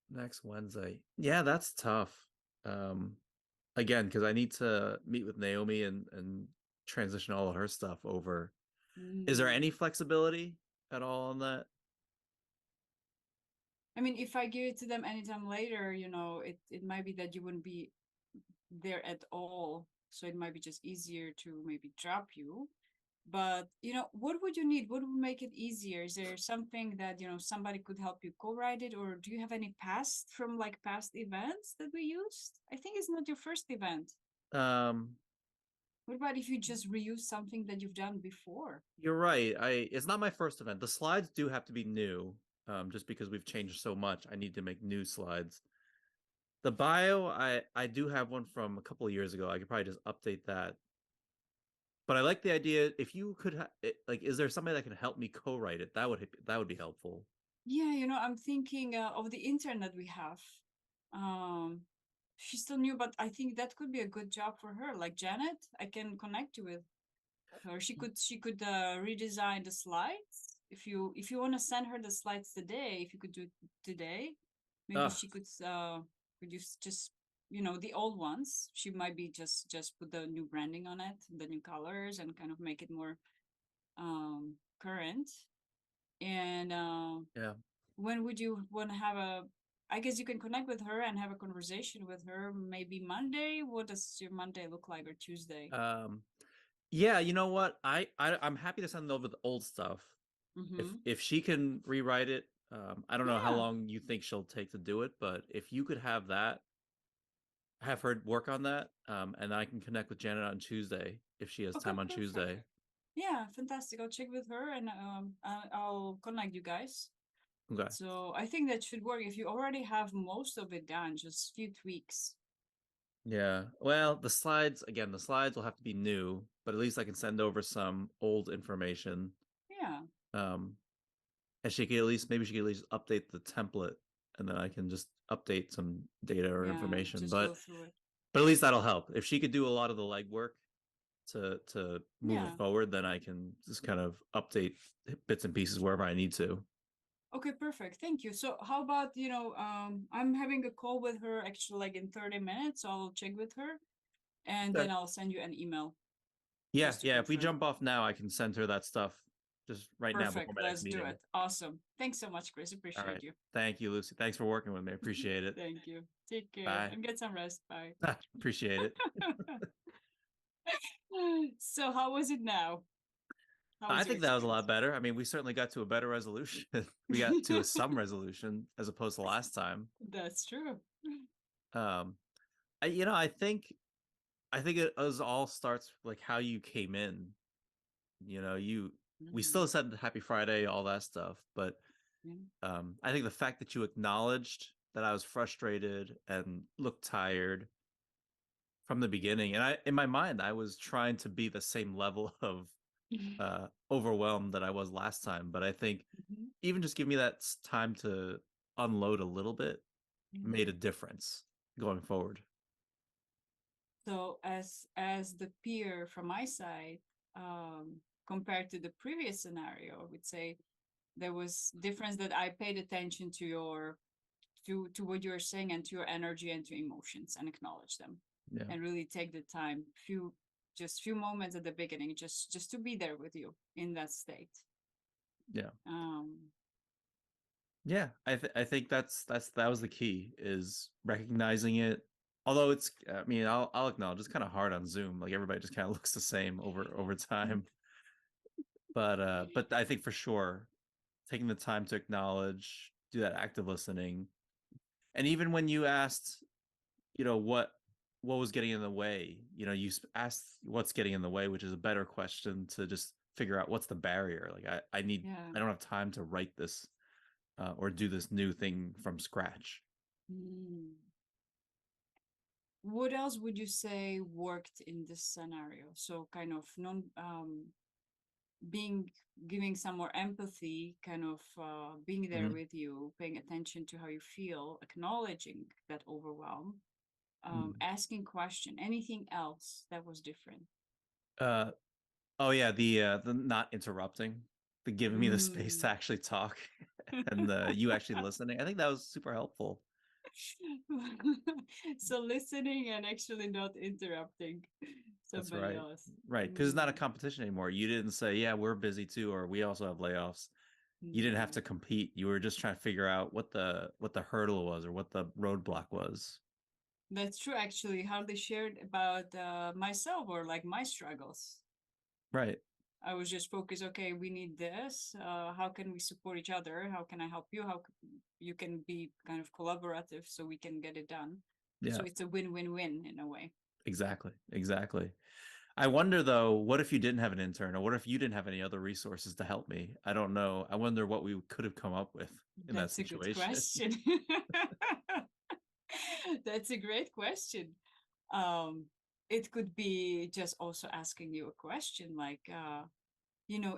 Next Wednesday. Yeah, that's tough. Um, Again, because I need to meet with Naomi and transition all of her stuff over. Is there Hmm. any flexibility at all on that? I mean, if I give it to them anytime later, you know, it might be that you wouldn't be there at all. So it might be just easier to maybe drop you. But, you know, what would you need? What would make it easier? Is there something that, you know, somebody could help you co-write it? Or do you have any past from like past events that we used? I think it's not your first event. Um, What about if you just reuse something that you've done before? you're right. It's not my first event. The slides do have to be new. Just because we've changed so much, I need to make new slides. The bio, I do have one from a couple of years ago. I could probably just update that. But I like the idea. If you could, like, is there somebody that can help me co-write it? That would be helpful. Yeah, you know, I'm thinking of the intern that we have. Um, she's still new, but I think that could be a good job for her. Like Janet, I can connect you with her. She could redesign the slides. If you want to send her the slides today, if you could do it today, maybe Ah, she could use just you know the old ones. She might be just put the new branding on it, the new colors, and kind of make it more current. And yeah. when would you want to have a I guess you can connect with her and have a conversation with her maybe Monday. What does your Monday look like, or Tuesday? Um, yeah. You know what? I'm happy to send over the old stuff. Mm-hmm. If she can rewrite it, I don't know how Yeah. long you think she'll take to do it, but if you could have her work on that, and I can connect with Janet on Tuesday if she has Okay, time on perfect. Tuesday. Yeah, fantastic. I'll check with her and I'll connect you guys. Okay. So I think that should work if you already have most of it done, just few tweaks. Yeah. Well, the slides will have to be new, but at least I can send over some old information. Yeah. Um, and maybe she could at least update the template, and then I can just update some data or Yeah. information. Just go through it. But at least that'll help. If she could do a lot of the legwork to move it Yeah. forward, then I can just kind of update bits and pieces wherever I need to. Okay, perfect. Thank you. So how about, I'm having a call with her actually like in 30 minutes. So I'll check with her and Okay. then I'll send you an email Yeah, just to yeah. If we confirm. jump off now, I can send her that stuff just right now before Perfect. my next Let's do meeting. it. Awesome. Thanks so much, Chris. All Appreciate right. you. Thank you, Lucy. Thanks for working with me. I appreciate it. Thank you. Take care Bye. and get some rest. Bye. Appreciate it. So how was it now? How I was your think that was a experience? lot better. I mean, we certainly got to a better resolution. We got to some resolution as opposed to last time. That's true. Um, I think all starts like how you came in. You know, we Mhm. still said Happy Friday, all that stuff, but Yeah. I think the fact that you acknowledged that I was frustrated and looked tired from the beginning, and in my mind, I was trying to be the same level of overwhelmed that I was last time. But I think Mhm. even just give me that time to unload a little bit made Yeah. a difference going forward. So as the peer from my side, compared to the previous scenario, I would say there was difference that I paid attention to your to what you were saying and to your energy and to emotions and acknowledge them. Yeah. and really take the time, few moments at the beginning, just to be there with you in that state. Yeah. Um, Yeah, I think that was the key, is recognizing it. Although it's, I mean, I'll acknowledge it's kind of hard on Zoom. Like everybody just kind of looks the same over time. But I think for sure taking the time to acknowledge, do that active listening, and even when you asked, what was getting in the way, you asked what's getting in the way, which is a better question to just figure out what's the barrier. Like yeah. I don't have time to write this or do this new thing from scratch. Mm. What else would you say worked in this scenario? So kind of being giving some more empathy, kind of being there Mhm. with you, paying attention to how you feel, acknowledging that overwhelm, Mhm. asking question. Anything else that was different? Uh, oh yeah, the not interrupting, the giving me the space to Mm. actually talk, and you actually listening. I think that was super helpful. So listening and actually not interrupting That's somebody right. else. Right. Because it's not a Mm. competition anymore. You didn't say, yeah, we're busy too, or we also have layoffs. You didn't have No. to compete. You were just trying to figure out what the hurdle was, or what the roadblock was. That's true, actually. How they shared about myself or like my struggles. Right. I was just focused, okay, we need this. How can we support each other? How can I help you? You can be kind of collaborative so we can get it done. Yeah. So it's a win-win-win in a way. Exactly. Exactly. I wonder though, what if you didn't have an intern, or what if you didn't have any other resources to help me? I don't know. I wonder what we could have come up with in that That's a good situation. question. That's a great question. Um, it could be just also asking you a question like,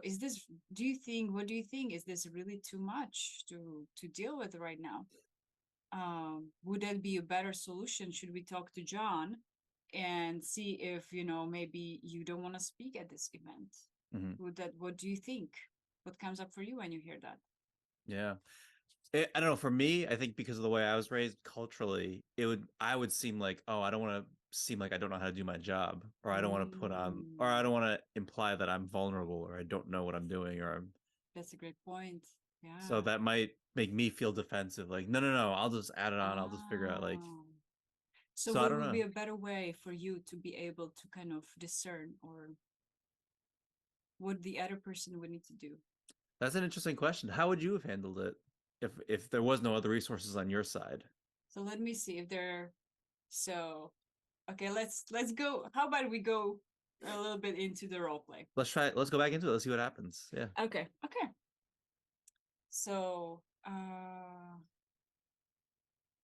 is this, what do you think? Is this really too much to deal with right now? Would that be a better solution? Should we talk to John and see if, maybe you don't want to speak at this event? Mhm. What do you think? What comes up for you when you hear that? Yeah. I don't know. For me, I think because of the way I was raised culturally, I would seem like, oh, I don't want to seem like I don't know how to do my job, or I don't want to or I Mm, don't want to imply that I'm vulnerable, or I don't know what I'm doing, or that's a great point. so Yeah. that might make me feel defensive. Like, no, no, no, I'll just add it on. I'll just figure out, like, Oh. So so I what don't would be know. a better way for you to be able to kind of discern or what the other person would need to do? That's an interesting question. How would you have handled it if there was no other resources on your side? So let me see if there so okay, let's go. How about we go a little bit into the role play? Let's try it. Let's go back into it. Let's see what happens. Yeah. Okay, okay. So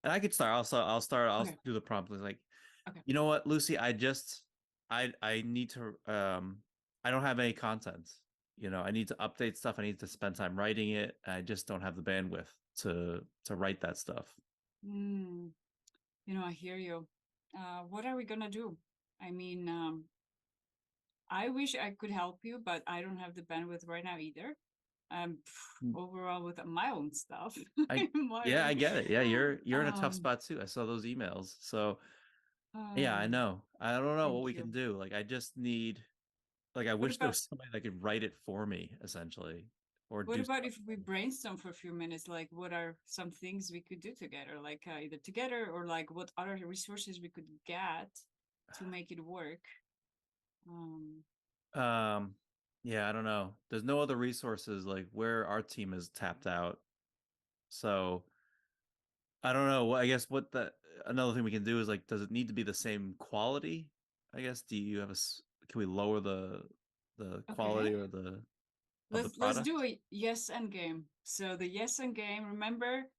And I could start. I'll start. I'll okay, do the prompt. It's like, okay. you know what, Lucy? I need to I don't have any content. I need to update stuff. I need to spend time writing it. I just don't have the bandwidth to write that stuff. Hmm. I hear you. What are we gonna do? I mean, I wish I could help you, but I don't have the bandwidth right now either. Um, Mm. overall with my own stuff, I my Yeah, I own. get it. Yeah, you're in a tough Um, spot too. I saw those emails. So yeah, I um, know. I don't know what thank we you. can do. Like I just need like I What wish there about was somebody that could write it for me, essentially, or what do about stuff if we for me. brainstorm for a few minutes? Like, what are some things we could do together? Like either together or like what other resources we could get to make it work. Um, Um, yeah, I don't know. There's no other resources like where our team is tapped out. So I don't know. I guess what the another thing we can do is like, does it need to be the same quality? I guess. Do you have can we lower the okay. quality or the of the Let's do product? a yes and game. So the yes and game, remember,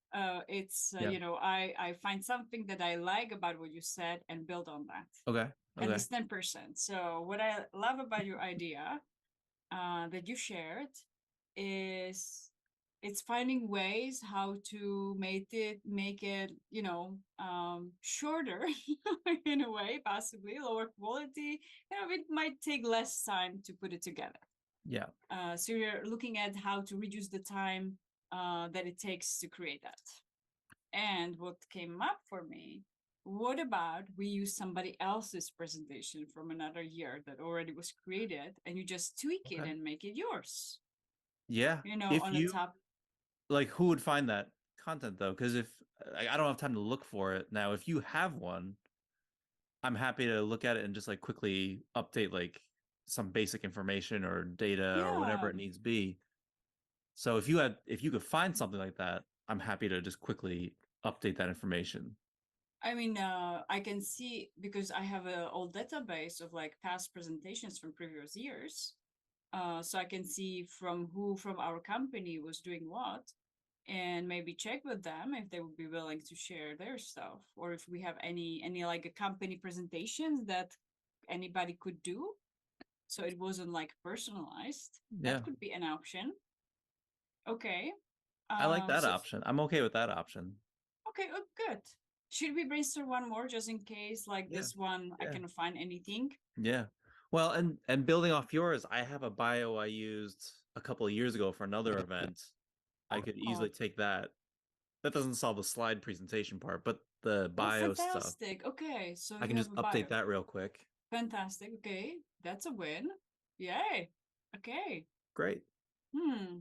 it's Yeah. I find something that I like about what you said and build on that. Okay. At Okay. least 10%. So what I love about your idea that you shared is it's finding ways how to make it shorter in a way, possibly lower quality. It might take less time to put it together. Yeah. So you're looking at how to reduce the time that it takes to create that. And what came up for me what about we use somebody else's presentation from another year that already was created, and you just tweak it Okay. and make it yours? Yeah. You know, If on the you top. like, who would find that content though? Because if I don't have time to look for it now, if you have one, I'm happy to look at it and just like quickly update like some basic information or data or whatever Yeah. it needs to be. So if you could find something like that, I'm happy to just quickly update that information. I mean, I can see because I have an old database of like past presentations from previous years. So I can see from who from our company was doing what, and maybe check with them if they would be willing to share their stuff, or if we have any like a company presentations that anybody could do. So it wasn't like personalized. Yeah. That could be an option. Okay. I like that So option. I'm okay with that option. okay, oh, good. Should we brainstorm one more just in case, like Yeah. this one, I Yeah. cannot find anything? Yeah. Well, and building off yours, I have a bio I used a couple of years ago for another event. I could easily Oh, take that. That doesn't solve the slide presentation part, but the oh, bio stuff, fantastic. Okay, so I you can have just a bio. update that real quick. Fantastic. Okay, that's a win. Yay. Okay. Great. Hmm.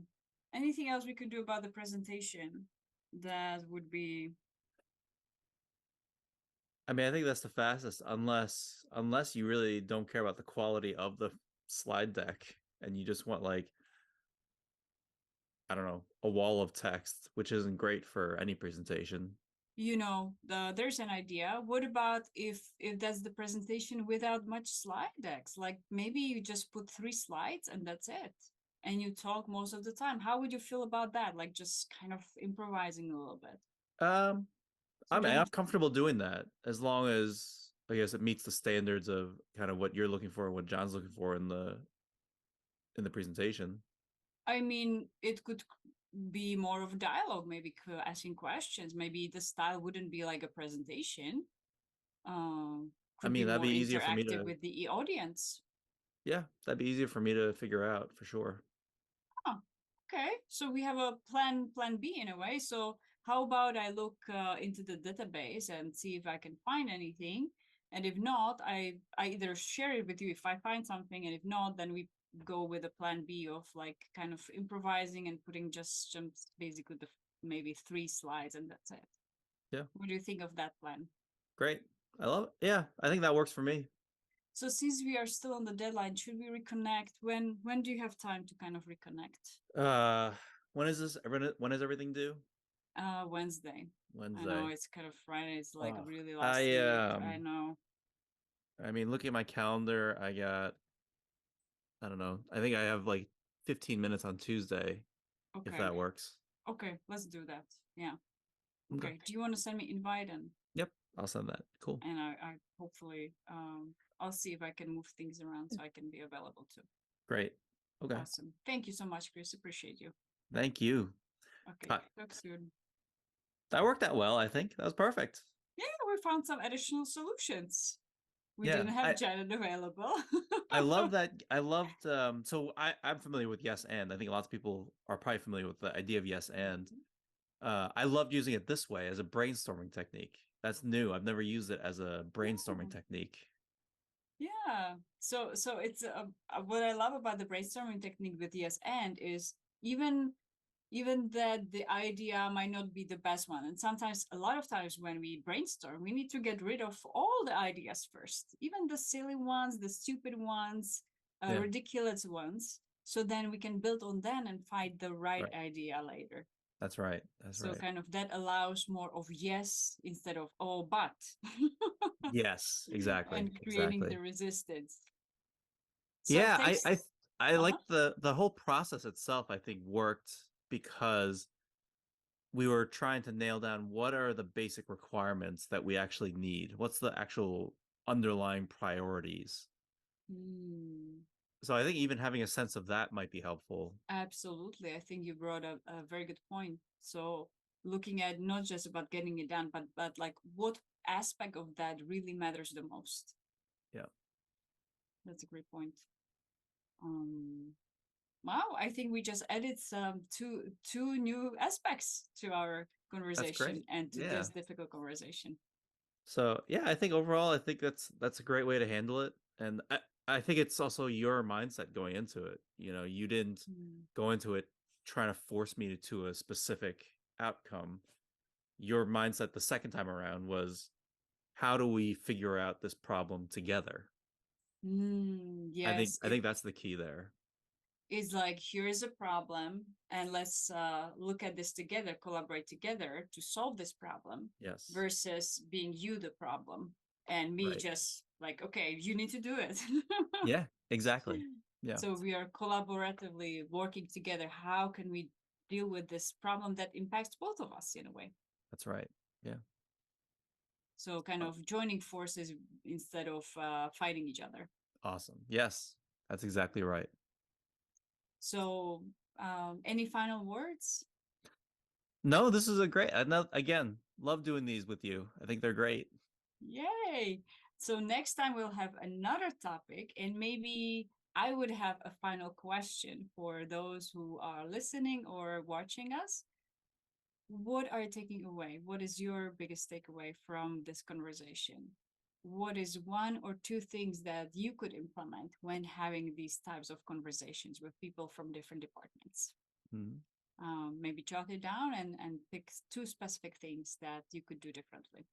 Anything else we could do about the presentation that would be? I mean, I think that's the fastest, unless you really don't care about the quality of the slide deck and you just want like, I don't know, a wall of text, which isn't great for any presentation. There's an idea. What about if that's the presentation without much slide decks? Like maybe you just put 3 slides and that's it, and you talk most of the time. How would you feel about that? Like just kind of improvising a little bit. Um, So we don't I'm have. comfortable doing that as long as I guess it meets the standards of kind of what you're looking for and what John's looking for in the presentation. I mean, it could be more of a dialogue, maybe asking questions. Maybe the style wouldn't be like a presentation. Um, I could be mean, that'd more be easier for me interactive to, with the audience. yeah, that'd be easier for me to figure out for sure. Oh, okay. So we have a plan B in a way. So how about I look into the database and see if I can find anything, and if not, I either share it with you if I find something, and if not, then we go with a plan B of like kind of improvising and putting just basically maybe 3 slides and that's it. Yeah, What do you think of that plan? great. I love it. Yeah, I think that works for me. So since we are still on the deadline, should we reconnect? When do you have time to kind of reconnect? Uh, when is this? When is everything due? Wednesday. I know Wednesday. it's kind of Friday. It's like Oh, really last I minute. I know. I mean, looking at my calendar, I got, I don't know. I think I have like 15 minutes on Tuesday, if Okay. that works. Okay. Let's do that. Yeah. Okay. Okay. Do you want to send me invite Yep, I'll send that. Cool. and I hopefully I'll see if I can move things around so I can be available too. Great. Okay. Awesome. Thank you so much, Chris. Appreciate you. Thank you. Okay. Uh, Talk soon. that worked out well, I think. That was perfect. Yeah, we found some additional solutions. We Yeah. didn't have Janet available. I love that. I loved so I'm familiar with yes and. I think lots of people are probably familiar with the idea of yes and. I loved using it this way as a brainstorming technique. That's new. I've never used it as a brainstorming technique. Yeah. So it's what I love about the brainstorming technique with yes and is even that the idea might not be the best one, and sometimes a lot of times when we brainstorm we need to get rid of all the ideas first, even the silly ones, the stupid ones, Yeah. ridiculous ones, so then we can build on them and find the right Right. idea later. That's right. That's So right. kind of that allows more of yes instead of oh but. Yes, exactly. And creating Exactly. the resistance. So Yeah, thanks. I Uh-huh. like the whole process itself, I think worked because we were trying to nail down what are the basic requirements that we actually need. What's the actual underlying priorities? Hmm. So I think even having a sense of that might be helpful. Absolutely. I think you brought a very good point. So looking at not just about getting it done, but like what aspect of that really matters the most. Yeah. That's a great point. Um, wow, I think we just added some two new aspects to our That's great. conversation and to Yeah. this difficult conversation. So yeah, I think overall, I think that's a great way to handle it, and I think it's also your mindset going into it. You know, you didn't Mm. go into it trying to force me to a specific outcome. Your mindset the second time around was, how do we figure out this problem together? Yes, I it think that's the key there. is like, here's a problem, and let's look at this together, collaborate together to solve this problem, Yes. versus being you the problem and me Right. just like, okay, you need to do it. Yeah, exactly. Yeah, So we are collaboratively working together. How can we deal with this problem that impacts both of us in a way? that's right. Yeah. So kind Uh, of joining forces instead of fighting each other. Awesome. Yes, that's exactly right. So any final words? No, this is a great. Again, love doing these with you. I think they're great. Yay! So next time we'll have another topic, and maybe I would have a final question for those who are listening or watching us. What are you taking away? What is your biggest takeaway from this conversation? What is one or two things that you could implement when having these types of conversations with people from different departments? Mhm. Maybe jot it down and pick two specific things that you could do differently.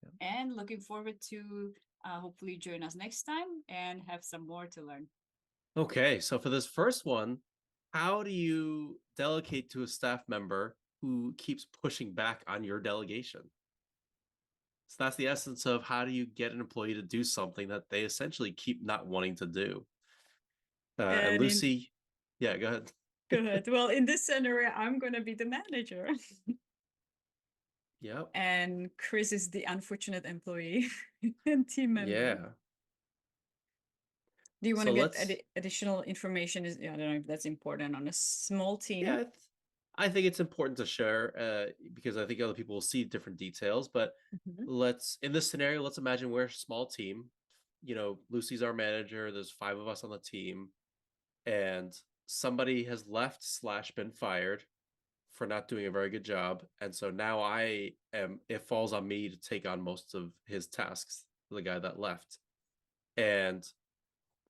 Yeah. And looking forward to hopefully join us next time and have some more to learn. Okay, so for this first one, how do you delegate to a staff member who keeps pushing back on your delegation? So that's the essence of how do you get an employee to do something that they essentially keep not wanting to do. And And in Lucy, yeah, go ahead. Good. Well, in this scenario, I'm going to be the manager, Yep. and Chris is the unfortunate employee and team member. Yeah. Do you want So to get let's. additional information? Is I don't know if that's important on a small Yeah, team. I think it's important to share because I think other people will see different details. But Mhm. let's in this scenario, let's imagine we're a small team. You know, Lucy's our manager. There's 5 of us on the team, and somebody has left slash been fired for not doing a very good job, and so now I am. It falls on me to take on most of his tasks. The guy that left, and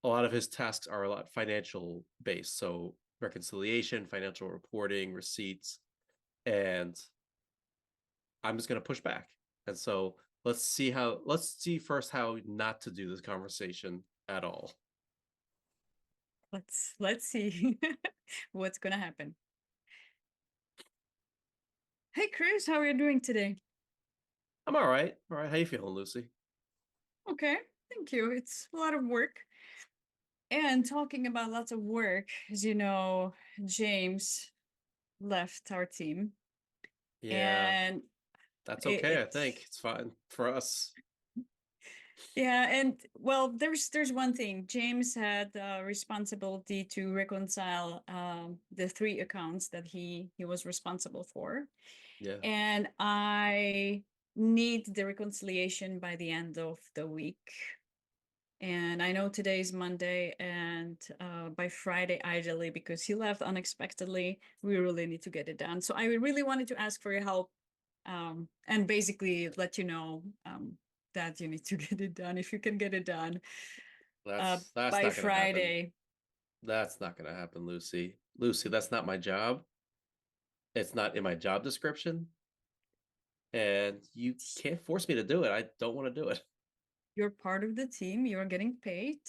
a lot of his tasks are a lot financial based. So reconciliation, financial reporting, receipts, and I'm just going to push back. And so let's see first how not to do this conversation at all. Let's see what's gonna happen. Hey, Chris, how are you doing today? I'm all right. All right. How you feeling, Lucy? Okay, thank you. It's a lot of work. And talking about lots of work, as you know, James left our team, Yeah, and that's it, okay. I think it's it's fine for us. yeah, and well, there's one thing. James had responsibility to reconcile the three accounts that he was responsible for, Yeah. and I need the reconciliation by the end of the week. And I know today is Monday, and by Friday, ideally, because he left unexpectedly, we really need to get it done. So I really wanted to ask for your help, and basically let you know that you need to get it done if you can get it done That's by not gonna happen. Friday. That's not gonna happen, Lucy. Lucy, that's not my job. It's not in my job description, and you can't force me to do it. I don't want to do it. You're part of the team. You are getting paid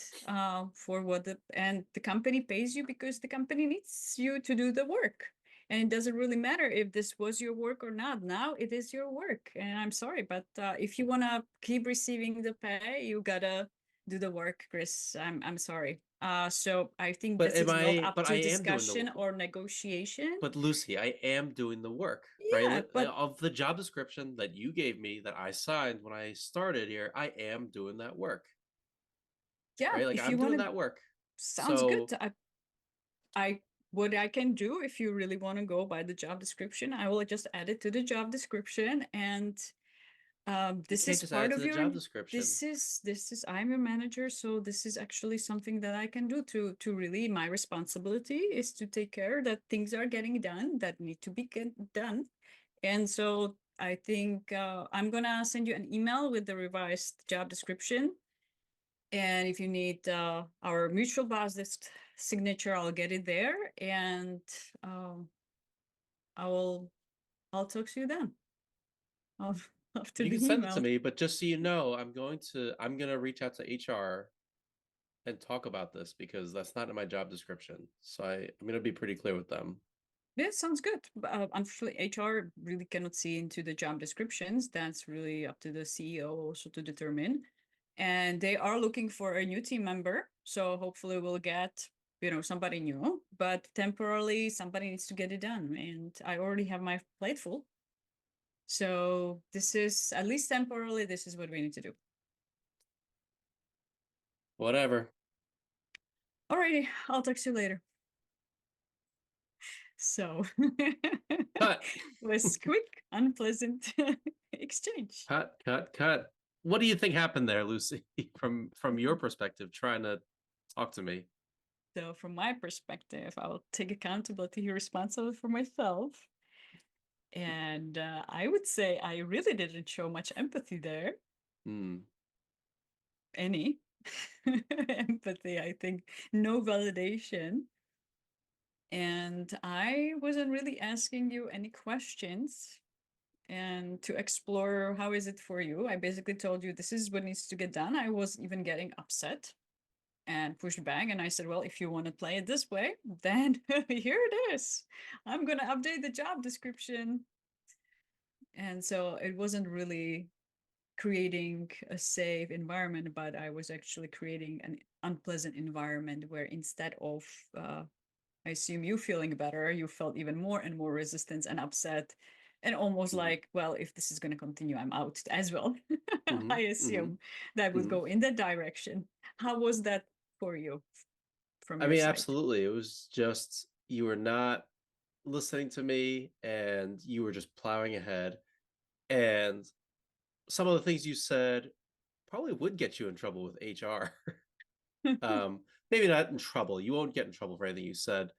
for what and the company pays you because the company needs you to do the work. And it doesn't really matter if this was your work or not. Now it is your work, and I'm sorry, but if you wanna keep receiving the pay, you gotta do the work, Chris. I'm sorry. So I think But this am is not I? up But I to am doing the. discussion or negotiation. But Lucy, I am doing the work, right? Yeah, but Of the job description that you gave me that I signed when I started here, I am doing that work, yeah, right? Like if you I'm want doing to, that work. sounds good. So I what I can do, if you really want to go by the job description, I will just add it to the job description. And you this can't is just add it part to of the your job description. this is I'm your manager, so this is actually something that I can do to really, my responsibility is to take care that things are getting done that need to be done. And so I think I'm gonna send you an email with the revised job description. And if you need our mutual boss signature, I'll get it there. And um, I'll talk to you then. After You the can send it to email. me, but just so you know, I'm gonna reach out to HR and talk about this because that's not in my job description. So I'm gonna be pretty clear with them. Yeah, sounds good. Unfortunately, HR really cannot see into the job descriptions. That's really up to the CEO also to determine. And they are looking for a new team member. So hopefully we'll get, somebody new. But temporarily, somebody needs to get it done. And I already have my plate full. So this is, at least temporarily, this is what we need to do. Whatever. Alrighty, I'll talk to you later. So Cut. was quick, unpleasant exchange. Cut. What do you think happened there, Lucy? From your perspective, trying to talk to me. So from my perspective, I will take accountability, responsible for myself. And I would say I really didn't show much empathy there. Any empathy, I think, no validation. And I wasn't really asking you any questions and to explore how is it for you. I basically told you this is what needs to get done. I was even getting upset and pushed back, and I said, well, if you want to play it this way, then here it is. I'm going to update the job description. And so it wasn't really creating a safe environment, but I was actually creating an unpleasant environment where instead of I assume you feeling better, you felt even more and more resistance and upset, and almost like, well, if this is going to continue, I'm out as well. I assume that would go in that direction. How was that for you from your side? Absolutely. It was just you were not listening to me and you were just plowing ahead. And some of the things you said probably would get you in trouble with HR. Maybe not in trouble. You won't get in trouble for anything you said,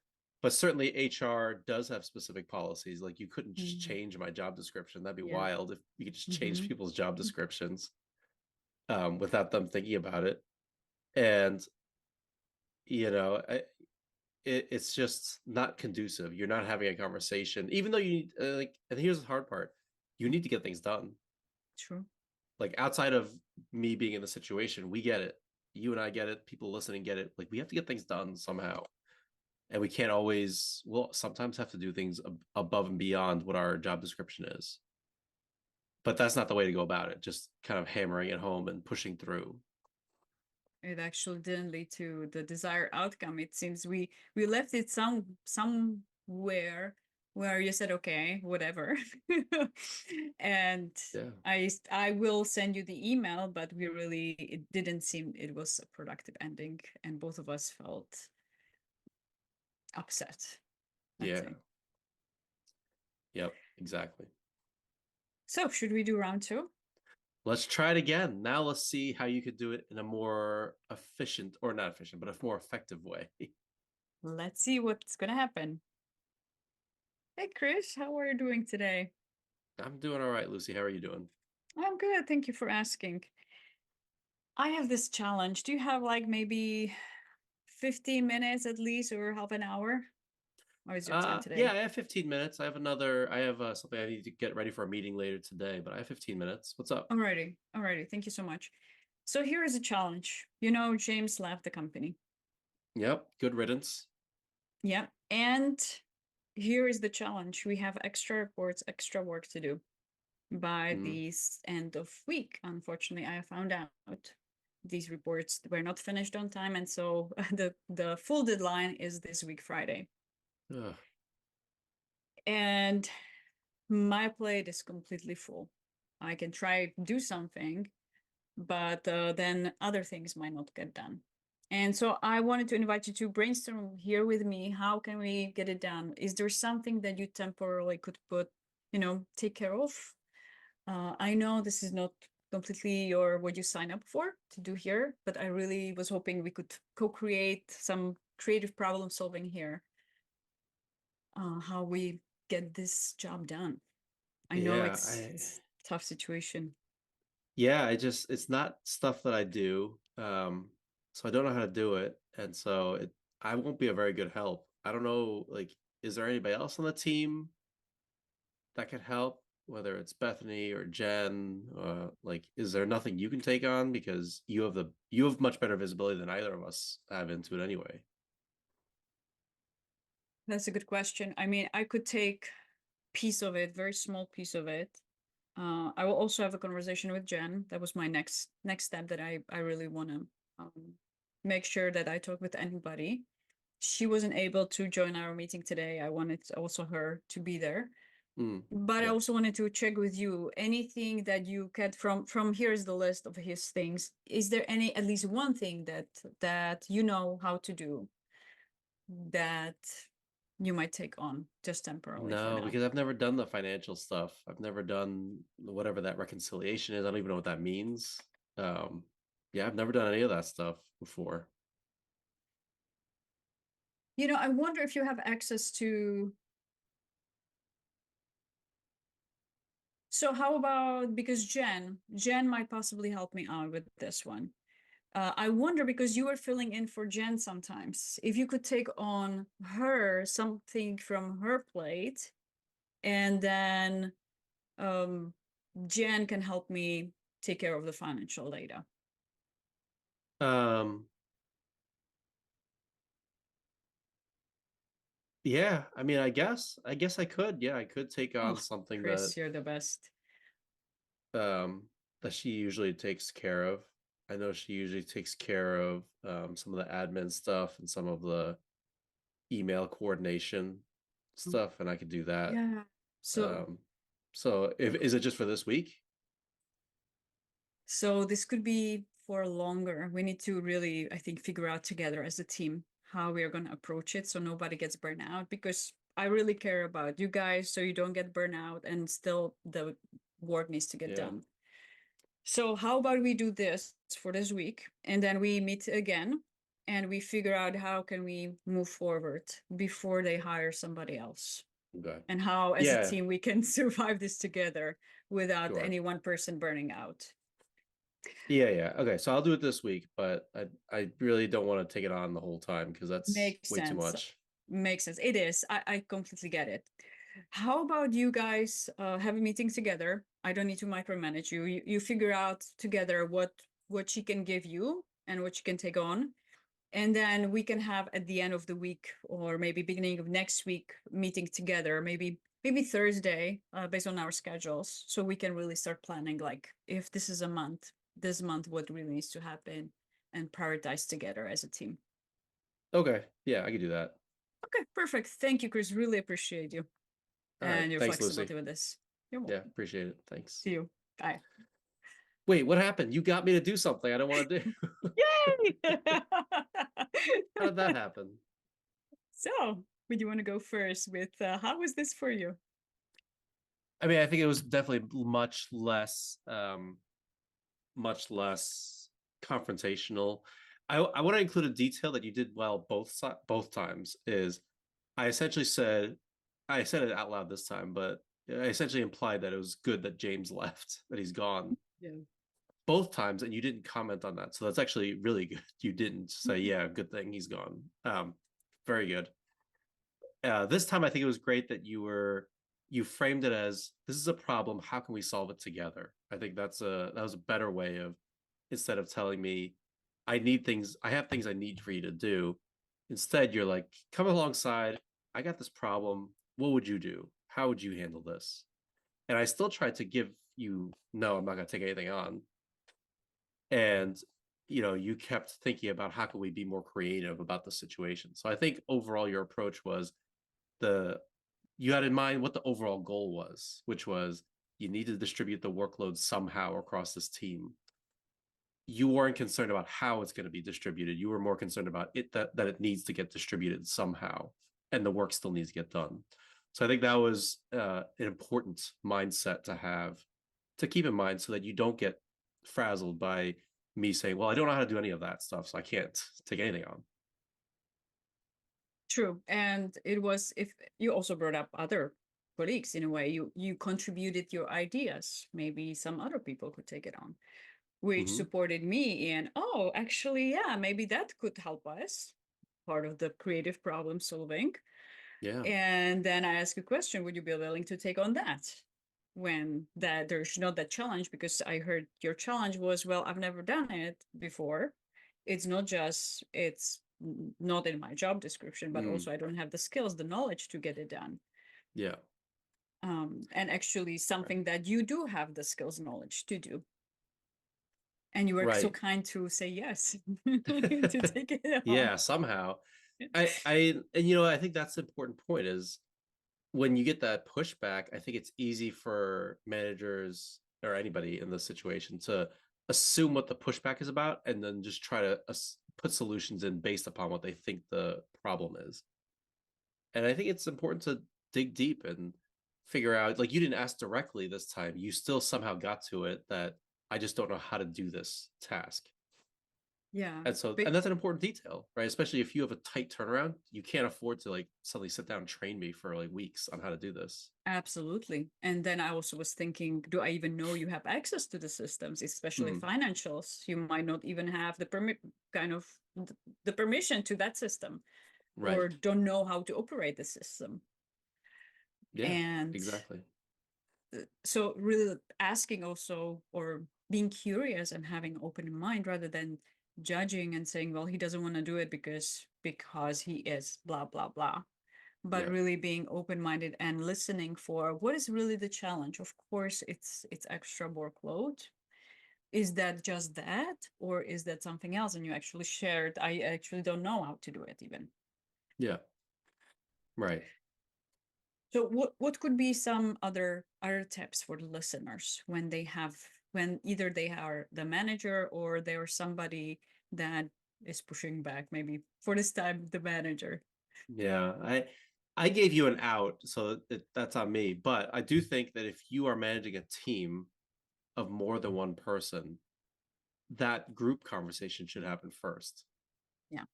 but certainly HR does have specific policies. Like you couldn't just change my job description. That'd be wild if you could just change people's job descriptions without them thinking about it. And it's just not conducive. You're not having a conversation, even though you and here's the hard part: you need to get things done. True. Like outside of me being in the situation, we get it. You and I get it. People listening get it. Like we have to get things done somehow, and we can't always. Well, sometimes have to do things above and beyond what our job description is. But that's not the way to go about it. Just kind of hammering it home and pushing through. It actually didn't lead to the desired outcome. It seems we left it somewhere where you said, okay, whatever. And I will send you the email, but it didn't seem it was a productive ending, and both of us felt upset. Yep, exactly. So should we do round 2? Let's try it again. Now let's see how you could do it in a more efficient, or not efficient, but a more effective way. Let's see what's going to happen. Hey, Chris, how are you doing today? I'm doing all right, Lucy. How are you doing? I'm good. Thank you for asking. I have this challenge. Do you have like maybe 15 minutes at least, or half an hour? Or is your time today? Yeah, I have 15 minutes. I have something I need to get ready for a meeting later today, but I have 15 minutes. What's up? Alrighty. Thank you so much. So here is a challenge. James left the company. Yep. Good riddance. Yep. And here is the challenge. We have extra reports, extra work to do by the end of week. Unfortunately, I found out these reports were not finished on time. And so the full deadline is this week, Friday. Ugh. And my plate is completely full. I can try do something, but then other things might not get done. And so I wanted to invite you to brainstorm here with me. How can we get it done? Is there something that you temporarily could take care of? I know this is not completely what you sign up for to do here, but I really was hoping we could co-create some creative problem solving here. How we get this job done. I know Yeah, it's a tough situation. yeah, it's not stuff that I do. So I don't know how to do it. And so I won't be a very good help. I don't know, like, is there anybody else on the team that could help? Whether it's Bethany or Jen, like, is there nothing you can take on because you have much better visibility than either of us have into it anyway. That's a good question. I mean, I could take piece of it, very small piece of it. I will also have a conversation with Jen. That was my next step that I really want to make sure that I talk with anybody. She wasn't able to join our meeting today. I wanted also her to be there. But I Yeah. also wanted to check with you anything that you get from here's the list of his things. Is there any at least one thing that you know how to do that you might take on just temporarily for No, now? because I've never done the financial stuff. I've never done whatever that reconciliation is. I don't even know what that means. Um, yeah, I've never done any of that stuff before. You know, I wonder if you have access to. So how about, because Jen might possibly help me out with this one. I wonder, because you were filling in for Jen sometimes, if you could take on her something from her plate, and then Jen can help me take care of the financial data. Um, yeah, I mean, I guess I could. Yeah, I could take on Oh, something Chris, you're the best. um that she usually takes care of. I know she usually takes care of some of the admin stuff and some of the email coordination stuff, and I could do that. Yeah. So Um, so if is it just for this week? So this could be for longer. We need to really, I think, figure out together as a team how we are going to approach it so nobody gets burned out, because I really care about you guys so you don't get burned out and still the work needs to get Yeah. done. So how about we do this for this week, and then we meet again and we figure out how can we move forward before they hire somebody else, Okay. and how as a Yeah, team we can survive this together without sure. any one person burning out. Yeah, yeah. Okay, so I'll do it this week, but I really don't want to take it on the whole time because that's Makes way too sense. much. Makes sense. It is. I completely get it. How about you guys have a meeting together? I don't need to micromanage you. You figure out together what she can give you and what she can take on. And then we can have at the end of the week, or maybe beginning of next week, meeting together, maybe Thursday, based on our schedules. So we can really start planning, like, if this is a month, this month, what really needs to happen, and prioritize together as a team. Okay, yeah, I can do that. Okay, perfect. Thank you, Chris. Really appreciate you All right, and your thanks, Lucy. flexibility with this. You're Yeah, welcome. appreciate it. Thanks. See you. Bye. Wait, what happened? You got me to do something I don't want to do. Yay! How did that happen? So, would you want to go first with how was this for you? I mean, I think it was definitely much less confrontational. I want to include a detail that you did well both times. Is I essentially said I said it out loud this time, but I essentially implied that it was good that James left, that he's gone Yeah. both times, and you didn't comment on that. So that's actually really good. You didn't say, "Yeah, good thing he's gone." Very good. This time, I think it was great that you framed it as this is a problem. How can we solve it together? I think that was a better way of, instead of telling me I have things I need for you to do. Instead, you're like, come alongside. I got this problem. What would you do? How would you handle this? And I still tried to give you, no, I'm not going to take anything on. And you kept thinking about how can we be more creative about the situation. So I think overall your approach was the you had in mind what the overall goal was, which was you need to distribute the workload somehow across this team. You weren't concerned about how it's going to be distributed. You were more concerned about that it needs to get distributed somehow, and the work still needs to get done. So I think that was an important mindset to keep in mind, so that you don't get frazzled by me saying, "Well, I don't know how to do any of that stuff, so I can't take anything on." True. And it was, if you also brought up other colleagues in a way. You contributed your ideas. Maybe some other people could take it on, which supported me in, oh, actually, yeah, maybe that could help us. Part of the creative problem solving. Yeah. And then I ask a question, would you be willing to take on that? When that there's not that challenge, because I heard your challenge was, well, I've never done it before. It's not just, it's not in my job description, but also I don't have the skills, the knowledge to get it done. Yeah. And actually something that you do have the skills, knowledge to do. And you were so Right. kind to say yes, to take it on. Yeah, somehow. And I think that's the important point is when you get that pushback, I think it's easy for managers or anybody in this situation to assume what the pushback is about and then just try to put solutions in based upon what they think the problem is. And I think it's important to dig deep and figure out, like, you didn't ask directly this time, you still somehow got to it, that I just don't know how to do this task. Yeah. And that's an important detail, right? Especially if you have a tight turnaround, you can't afford to like suddenly sit down and train me for like weeks on how to do this. Absolutely. And then I also was thinking, do I even know you have access to the systems, especially financials? You might not even have the the permission to that system, Right. or don't know how to operate the system. Yeah, And exactly. so really asking also, or being curious and having open mind rather than judging and saying, well, he doesn't want to do it because he is blah blah blah, but Yeah. really being open-minded and listening for what is really the challenge. Of course, it's extra workload. Is that just that, or is that something else? And you actually shared, I actually don't know how to do it even. Yeah. Right. So what could be some other tips for the listeners when they have, when either they are the manager or they are somebody that is pushing back, maybe for this time the manager? Yeah. I gave you an out, so that's on me. But I do think that if you are managing a team of more than one person, that group conversation should happen first. Yeah.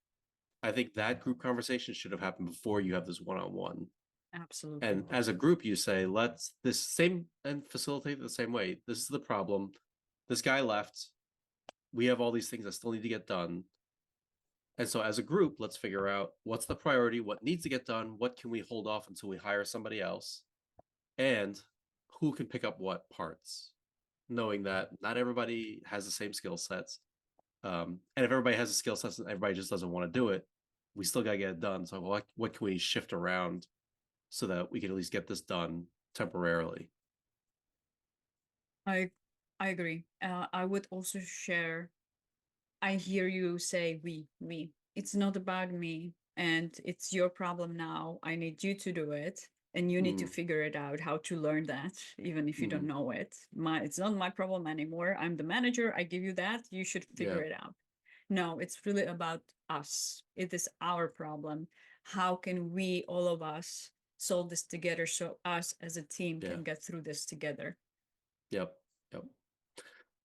I think that group conversation should have happened before you have this one-on-one. Absolutely. And as a group, you say, let's this same and facilitate the same way. This is the problem. This guy left. We have all these things that still need to get done. And so as a group, let's figure out what's the priority, what needs to get done, what can we hold off until we hire somebody else, and who can pick up what parts, knowing that not everybody has the same skill sets. And if everybody has the skill sets and everybody just doesn't want to do it, we still got to get it done. So what can we shift around so that we can at least get this done temporarily? I agree. I would also share, I hear you say we. It's not about me, and it's your problem now. I need you to do it, and you need to figure it out how to learn that, even if you don't know it. It's not my problem anymore. I'm the manager. I give you that. You should figure it out. No, it's really about us. It is our problem. How can we, all of us, solve this together so us as a team can get through this together? Yep.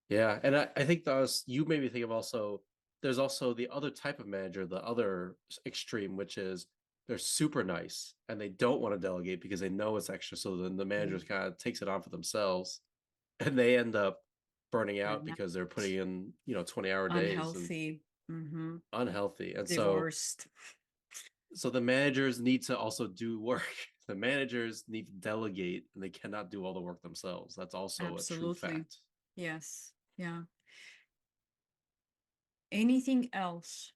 Yeah, and I think those, you made me think of also, there's also the other type of manager, the other extreme, which is they're super nice and they don't want to delegate because they know it's extra. So then the manager kind of takes it on for themselves, and they end up burning out because they're putting in 20-hour days. Unhealthy. Unhealthy. And divorced. So the managers need to also do work. The managers need to delegate, and they cannot do all the work themselves. That's also a true fact. Yes. Yeah. Anything else?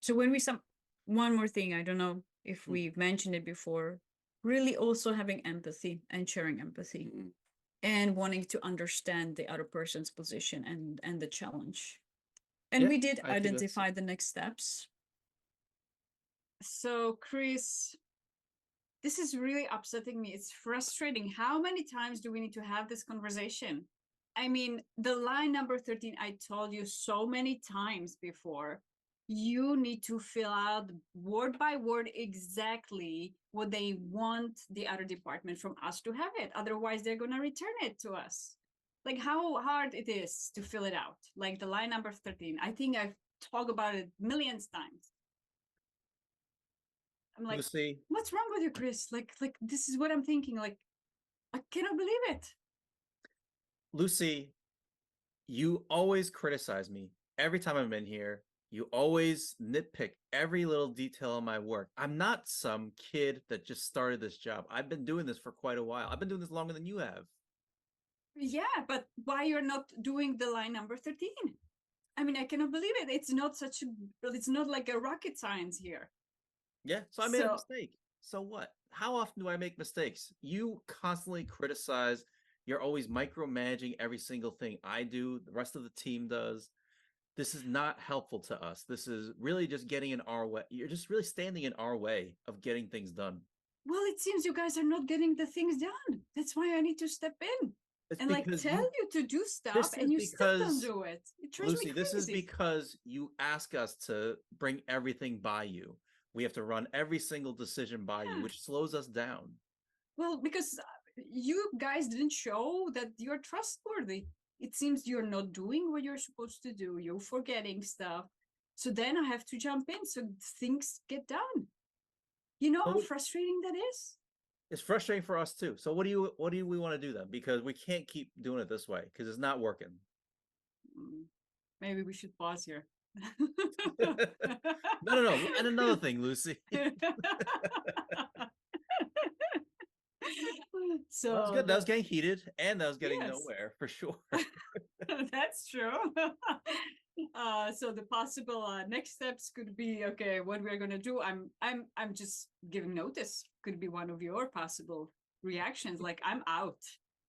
So when one more thing, I don't know if we've mentioned it before, really also having empathy and sharing empathy and wanting to understand the other person's position and the challenge. And we did identify the next steps. So Chris, this is really upsetting me. It's frustrating. How many times do we need to have this conversation? I mean, the line number 13, I told you so many times before, you need to fill out word by word exactly what they want the other department from us to have it. Otherwise, they're going to return it to us. Like how hard it is to fill it out. Like the line number 13. I think I've talked about it millions of times. I'm like, Lucy, what's wrong with you, Chris? Like this is what I'm thinking. Like, I cannot believe it. Lucy, you always criticize me every time I'm in here. You always nitpick every little detail of my work. I'm not some kid that just started this job. I've been doing this for quite a while. I've been doing this longer than you have. Yeah, but why you're not doing the line number 13? I mean, I cannot believe it. It's not such a, it's not like a rocket science here. Yeah, so I made a So, mistake. So what? How often do I make mistakes? You constantly criticize. You're always micromanaging every single thing I do, the rest of the team does. This is not helpful to us. This is really just getting in our way. You're just really standing in our way of getting things done. well, it seems you guys are not getting the things done. That's why I need to step in It's and like because tell you to do stuff this and is you still don't because, do it. It drives me Lucy, this is crazy. because you ask us to bring everything by you. We have to run every single decision by you, Yeah. which slows us down. Well, because you guys didn't show that you're trustworthy. It seems you're not doing what you're supposed to do. You're forgetting stuff. So then I have to jump in so things get done. You know how So frustrating that is? it's frustrating for us too. So what do we want to do then? Because we can't keep doing it this way because it's not working. Maybe we should pause here. No. And another thing, Lucy. So That was good. That was getting heated and that was getting yes, nowhere for sure. that's true. So the possible next steps could be, okay, what we're gonna do. I'm just giving notice. Could be one of your possible reactions. Like, I'm out.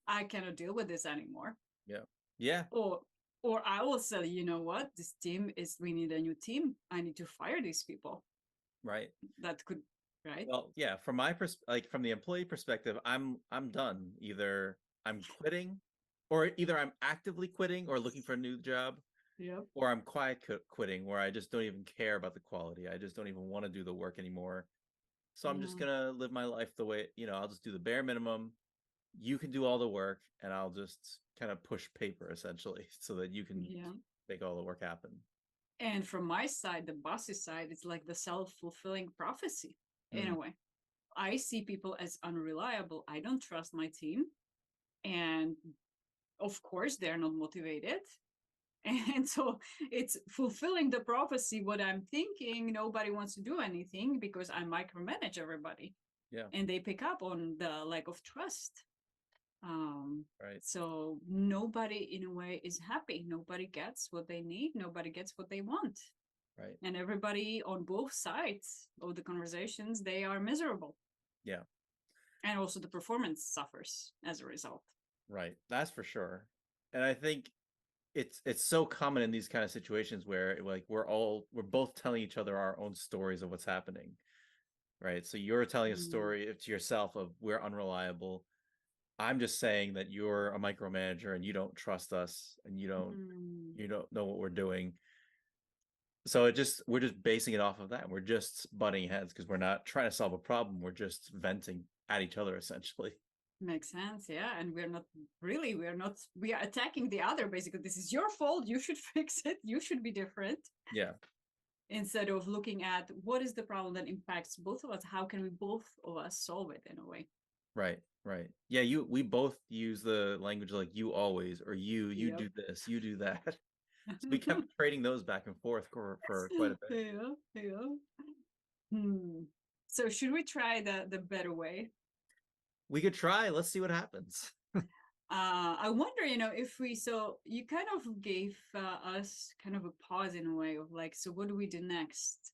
I cannot deal with this anymore. Yeah. Yeah. Or I will say, you know what, this team is, we need a new team. I need to fire these people. Right. That could, right? Well, yeah, from my like from the employee perspective, I'm done. Either I'm quitting or either I'm actively quitting or looking for a new job, Yep. or I'm quiet quitting where I just don't even care about the quality. I just don't even want to do the work anymore. So I'm just Yeah. gonna live my life the way, I'll just do the bare minimum. You can do all the work and I'll just kind of push paper essentially so that you can Yeah. make all the work happen. And from my side, the boss's side, it's like the self-fulfilling prophecy in a way. I see people as unreliable. I don't trust my team. And of course, they're not motivated. And so it's fulfilling the prophecy. What I'm thinking, nobody wants to do anything because I micromanage everybody. Yeah. And they pick up on the lack of trust. Right. So nobody, in a way, is happy. Nobody gets what they need. Nobody gets what they want. Right. And everybody on both sides of the conversations, they are miserable. Yeah. And also the performance suffers as a result. Right. That's for sure. And I think it's so common in these kind of situations where like we're both telling each other our own stories of what's happening. Right. So you're telling a story to yourself of we're unreliable. I'm just saying that you're a micromanager and you don't trust us and you don't know what we're doing. So we're just basing it off of that. We're just butting heads because we're not trying to solve a problem. We're just venting at each other essentially. Makes sense, yeah. And we are attacking the other. Basically, this is your fault. You should fix it. You should be different. Yeah. Instead of looking at what is the problem that impacts both of us, how can we both of us solve it in a way? Right. Yeah, we both use the language like you always, or you Yep. do this, you do that. So we kept trading those back and forth for quite a bit. Yeah. So should we try the better way? We could try. Let's see what happens. I wonder, if so you kind of gave us kind of a pause in a way of like, so what do we do next?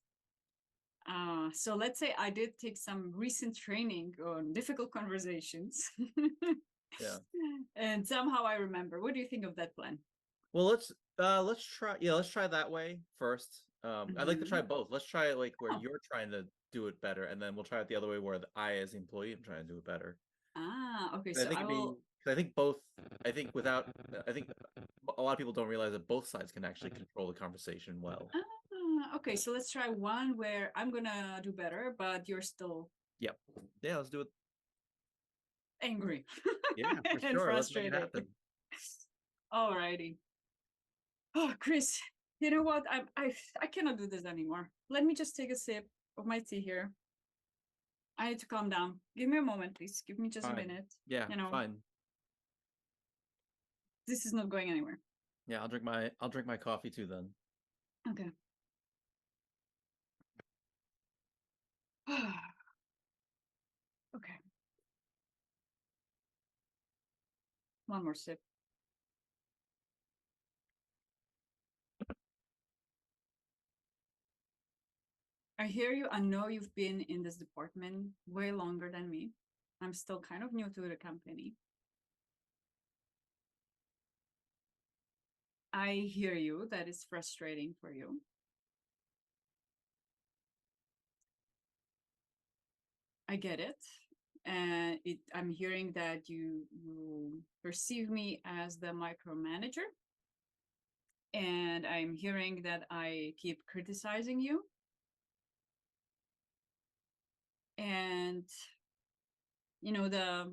So let's say I did take some recent training on difficult conversations. Yeah. And somehow I remember. What do you think of that plan? Well, let's try. Yeah, let's try that way first. I'd like to try both. Let's try it like where Oh. you're trying to do it better, and then we'll try it the other way where I, as the employee, am trying to do it better. Okay. I So think I will. I think both. I think without. I think a lot of people don't realize that both sides can actually control the conversation well. Okay, so let's try one where I'm gonna do better, but you're still. Yep. Yeah, let's do it. Angry. Yeah, for And sure. Let's make it frustrated. happen. Alrighty. Oh, Chris, you know what? I cannot do this anymore. Let me just take a sip of my tea here. I need to calm down. Give me a moment, please. Give me just Fine. a minute. Yeah, You know, fine. this is not going anywhere. Yeah, I'll drink my coffee too then. Okay. Okay. One more sip. I hear you. I know you've been in this department way longer than me. I'm still kind of new to the company. I hear you. That is frustrating for you. I get it. And I'm hearing that you perceive me as the micromanager. And I'm hearing that I keep criticizing you. And you know, the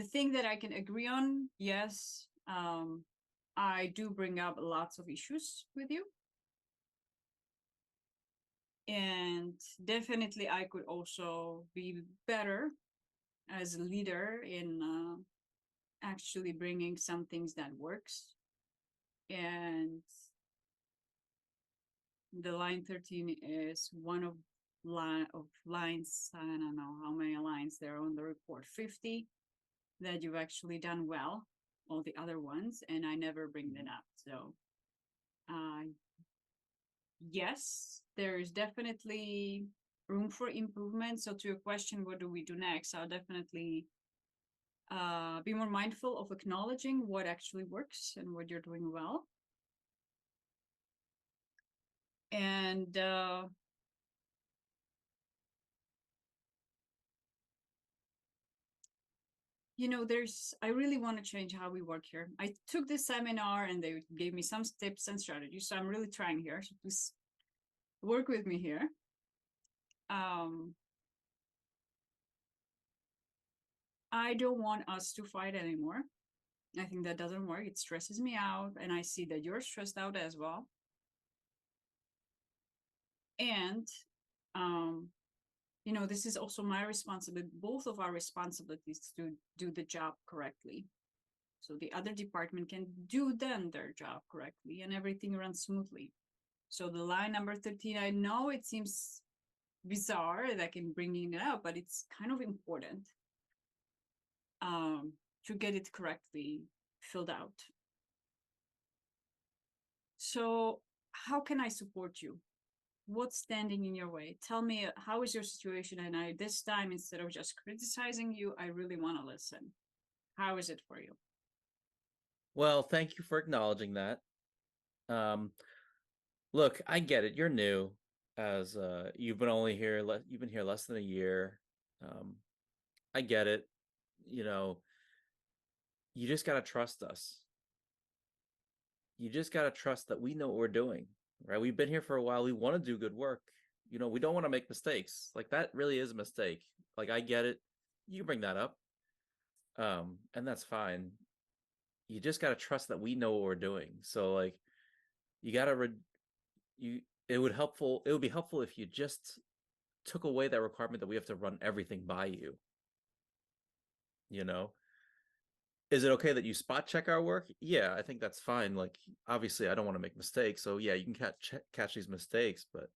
thing that I can agree on, yes, I do bring up lots of issues with you. And definitely I could also be better as a leader in actually bringing some things that works. And the line 13 is one of lines, I don't know how many lines there are on the report, 50, that you've actually done well, all the other ones, and I never bring that up. So yes, there is definitely room for improvement. So to your question, what do we do next? I'll definitely be more mindful of acknowledging what actually works and what you're doing well. And you know, I really want to change how we work here. I took this seminar and they gave me some tips and strategies. So I'm really trying here. So please work with me here. I don't want us to fight anymore. I think that doesn't work. It stresses me out. And I see that you're stressed out as well. And, you know, this is also my responsibility, both of our responsibilities to do the job correctly. So the other department can do then their job correctly and everything runs smoothly. So the line number 13, I know it seems bizarre that I'm bringing it up, but it's kind of important to get it correctly filled out. So how can I support you? What's standing in your way? Tell me, how is your situation? And this time, instead of just criticizing you, I really want to listen. How is it for you? Well, thank you for acknowledging that. Look, I get it. You're new, as you've been here less than a year. I get it. You know, you just gotta trust us. You just gotta trust that we know what we're doing, right? We've been here for a while. We want to do good work. You know, we don't want to make mistakes. Like that really is a mistake. Like I get it. You bring that up, and that's fine. You just gotta trust that we know what we're doing. So like, you gotta you. It would be helpful if you just took away that requirement that we have to run everything by you. You know, is it okay that you spot check our work? Yeah, I think that's fine. Like, obviously, I don't want to make mistakes, so yeah, you can catch these mistakes, but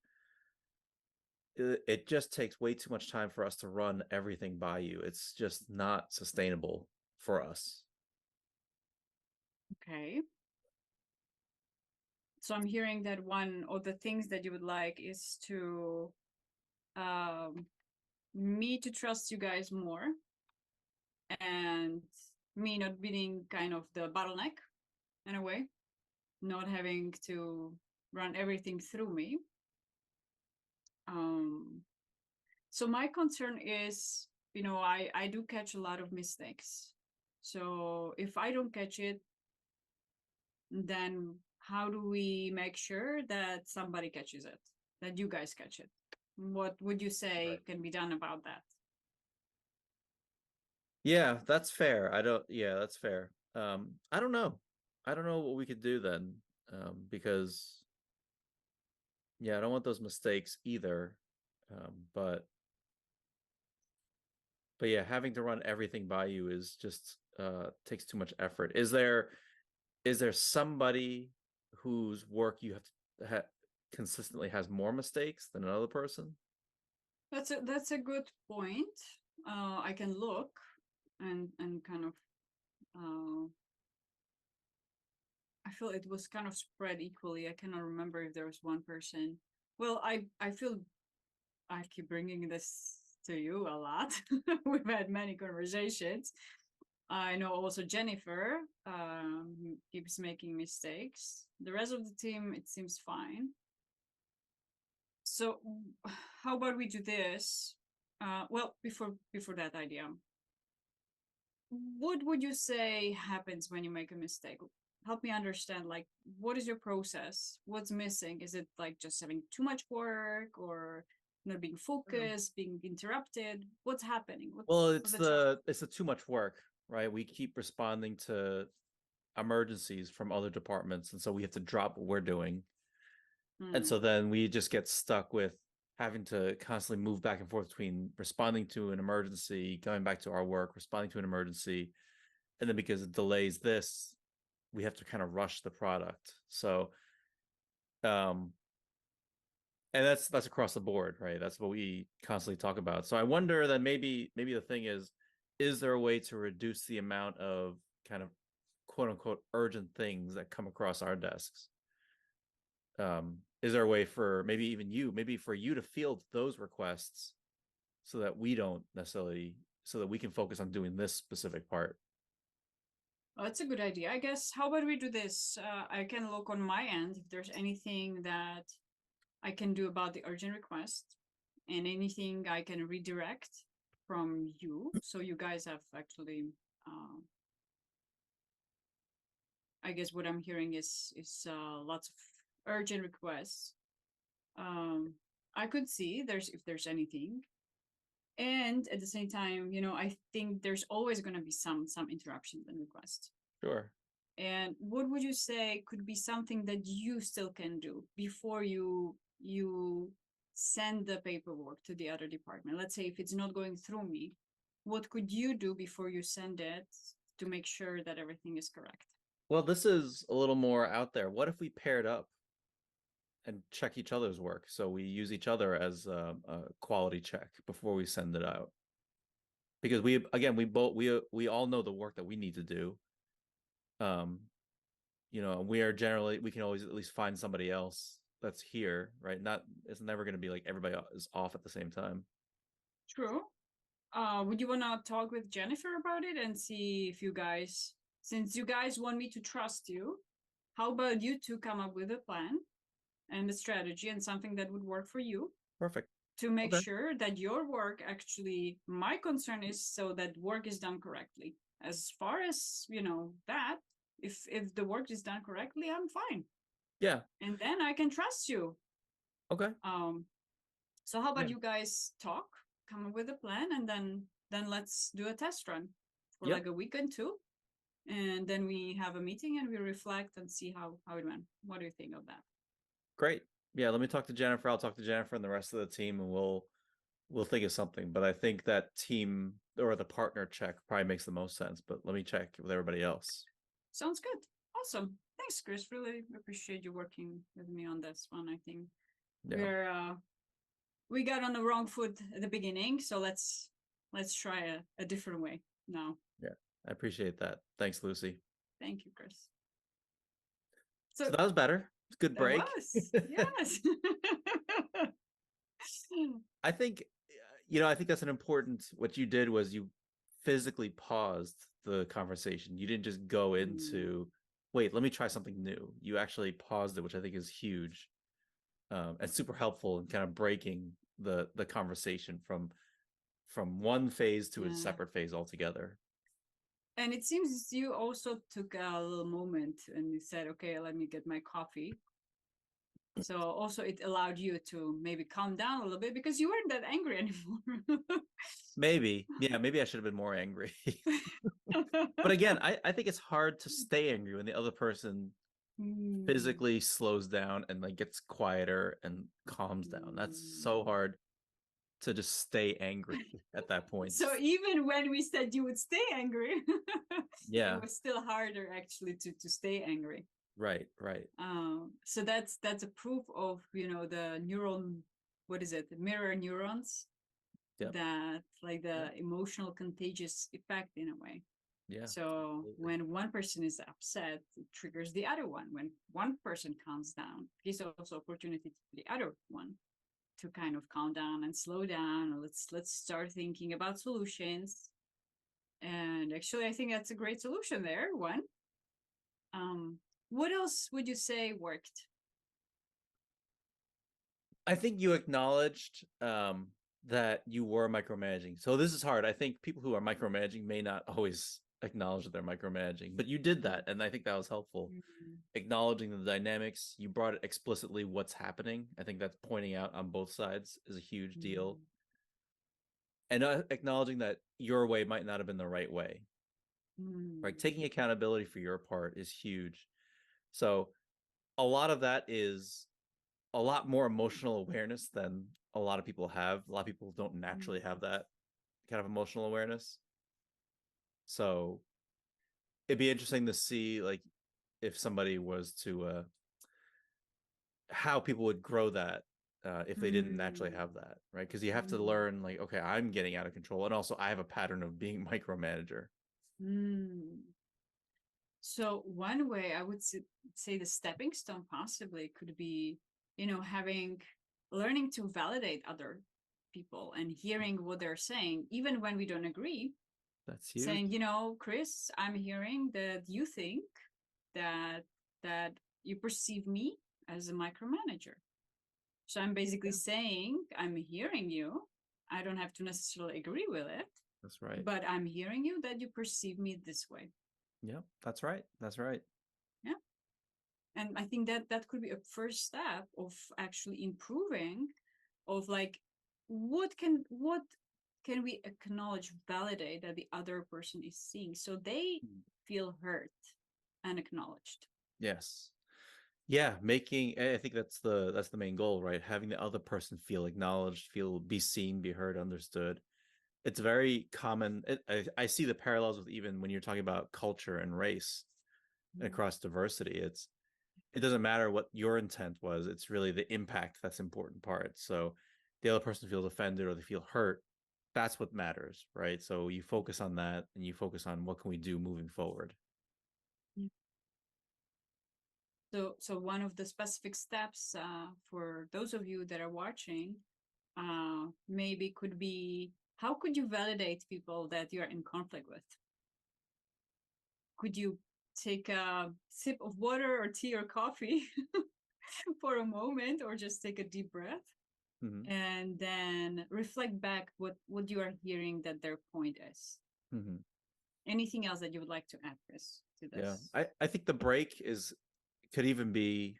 it just takes way too much time for us to run everything by you. It's just not sustainable for us. Okay. So I'm hearing that one of the things that you would like is to me to trust you guys more and me not being kind of the bottleneck in a way, not having to run everything through me. So my concern is, you know, I do catch a lot of mistakes. So if I don't catch it, then how do we make sure that somebody catches it, that you guys catch it? What would you say can be done about that? Yeah, that's fair. Yeah, that's fair. I don't know. I don't know what we could do then. Because yeah, I don't want those mistakes either. But yeah, having to run everything by you is just takes too much effort. Is there somebody whose work you have to consistently has more mistakes than another person? That's a good point. I can look and kind of I feel it was kind of spread equally. I cannot remember if there was one person. Well, I feel I keep bringing this to you a lot. We've had many conversations. I know also Jennifer keeps making mistakes. The rest of the team, it seems fine. So, how about we do this? Well, before that idea, what would you say happens when you make a mistake? Help me understand, like, what is your process? What's missing? Is it like just having too much work, or not being focused, being interrupted? What's happening? Well, What's the challenge? it's the too much work, right? We keep responding to emergencies from other departments, and so we have to drop what we're doing. And so then we just get stuck with having to constantly move back and forth between responding to an emergency, going back to our work, responding to an emergency, and then because it delays this, we have to kind of rush the product. So and that's across the board, right? That's what we constantly talk about. So I wonder that maybe the thing is there a way to reduce the amount of kind of quote unquote urgent things that come across our desks? Is there a way for maybe for you to field those requests so that we don't necessarily so that we can focus on doing this specific part? Oh, that's a good idea. I guess, how about we do this? I can look on my end if there's anything that I can do about the urgent request, and anything I can redirect from you. So you guys have actually, I guess what I'm hearing is lots of urgent requests. I could see if there's anything, and at the same time, I think there's always going to be some interruptions and requests. Sure. And what would you say could be something that you still can do before you send the paperwork to the other department? Let's say if it's not going through me, what could you do before you send it to make sure that everything is correct? Well, this is a little more out there. What if we paired up and check each other's work? So we use each other as a quality check before we send it out. Because we all know the work that we need to do. We can always at least find somebody else that's here, right? It's never going to be like everybody is off at the same time. True. Would you want to talk with Jennifer about it and see if you guys, since you guys want me to trust you, how about you two come up with a plan and a strategy and something that would work for you? Perfect. To make Okay. sure that your work actually, my concern is so that work is done correctly. As far as, that, if the work is done correctly, I'm fine. Yeah. And then I can trust you. Okay. So how about you guys talk, come up with a plan, and then let's do a test run for like a week and two. And then we have a meeting and we reflect and see how it went. What do you think of that? Great. Yeah, let me talk to Jennifer. I'll talk to Jennifer and the rest of the team, and we'll think of something. But I think that team or the partner check probably makes the most sense. But let me check with everybody else. Sounds good. Awesome. Thanks, Chris. Really appreciate you working with me on this one. I think we got on the wrong foot at the beginning, so let's try a different way now. Yeah, I appreciate that. Thanks, Lucy. Thank you, Chris. So that was better. It's a good break. Was, yes. I think that's an important, what you did was you physically paused the conversation. You didn't just go into, wait, let me try something new. You actually paused it, which I think is huge and super helpful in kind of breaking the conversation from one phase to a separate phase altogether. And it seems you also took a little moment and you said, okay, let me get my coffee. So also it allowed you to maybe calm down a little bit because you weren't that angry anymore. Maybe. Yeah, maybe I should have been more angry. But again, I think it's hard to stay angry when the other person physically slows down and like gets quieter and calms down. That's so hard to just stay angry at that point. So even when we said you would stay angry, Yeah. it was still harder actually to stay angry. Right. So that's a proof of, the neuron, what is it, the mirror neurons, Yep. that like the emotional contagious effect in a way. Yeah. So absolutely. when one person is upset, it triggers the other one. When one person calms down, it gives also opportunity to the other one to kind of calm down and slow down. Let's start thinking about solutions. And actually, I think that's a great solution there. One. What else would you say worked? I think you acknowledged that you were micromanaging. So this is hard. I think people who are micromanaging may not always acknowledge that they're micromanaging, but you did that, and I think that was helpful. Mm-hmm. Acknowledging the dynamics, you brought it explicitly what's happening. I think that's pointing out on both sides is a huge deal. And acknowledging that your way might not have been the right way. Right? Taking accountability for your part is huge. So a lot of that is a lot more emotional awareness than a lot of people have. A lot of people don't naturally have that kind of emotional awareness. So it'd be interesting to see, like, if somebody was to how people would grow that if they didn't naturally have that, right? Because you have to learn, like, okay, I'm getting out of control, and also I have a pattern of being micromanager. So one way I would say the stepping stone possibly could be, learning to validate other people and hearing what they're saying, even when we don't agree. That's huge. Saying, Chris, I'm hearing that you think that you perceive me as a micromanager. So I'm basically saying, I'm hearing you. I don't have to necessarily agree with it. That's right. But I'm hearing you that you perceive me this way. Yeah, that's right. Yeah. And I think that could be a first step of actually improving, of like, what can we acknowledge, validate that the other person is seeing, so they feel heard and acknowledged. Yes. Yeah, I think that's the main goal, right? Having the other person feel acknowledged, be seen, be heard, understood. It's very common. I see the parallels with even when you're talking about culture and race across diversity. It doesn't matter what your intent was. It's really the impact that's the important part. So the other person feels offended or they feel hurt. That's what matters, right? So you focus on that, and you focus on what can we do moving forward. So one of the specific steps for those of you that are watching maybe could be, how could you validate people that you're in conflict with? Could you take a sip of water or tea or coffee for a moment, or just take a deep breath and then reflect back what you are hearing that their point is? Anything else that you would like to add, Chris, to this? Yeah, I think the break could even be,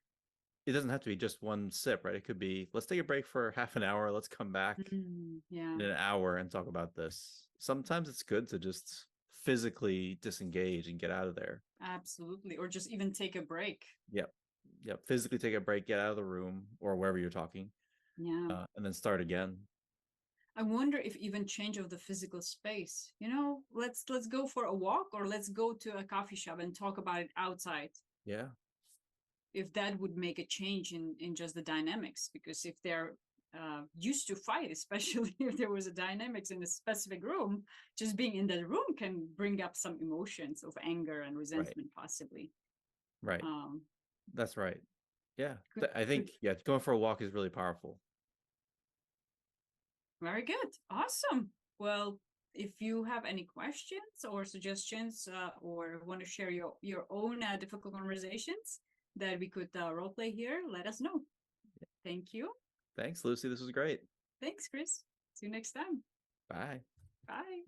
it doesn't have to be just one sip, right? It could be, let's take a break for half an hour. Let's come back in an hour and talk about this. Sometimes it's good to just physically disengage and get out of there. Absolutely. Or just even take a break. Yep. Physically take a break, get out of the room or wherever you're talking. Yeah. And then start again. I wonder if even change of the physical space, let's go for a walk, or let's go to a coffee shop and talk about it outside. Yeah. If that would make a change in just the dynamics, because if they're used to fight, especially if there was a dynamics in a specific room, just being in that room can bring up some emotions of anger and resentment, possibly. Right. That's right. Yeah. I think, going for a walk is really powerful. Very good. Awesome. Well, if you have any questions or suggestions or want to share your own difficult conversations that we could role play here, let us know. Thank you. Thanks, Lucy. This was great. Thanks, Chris. See you next time. Bye. Bye.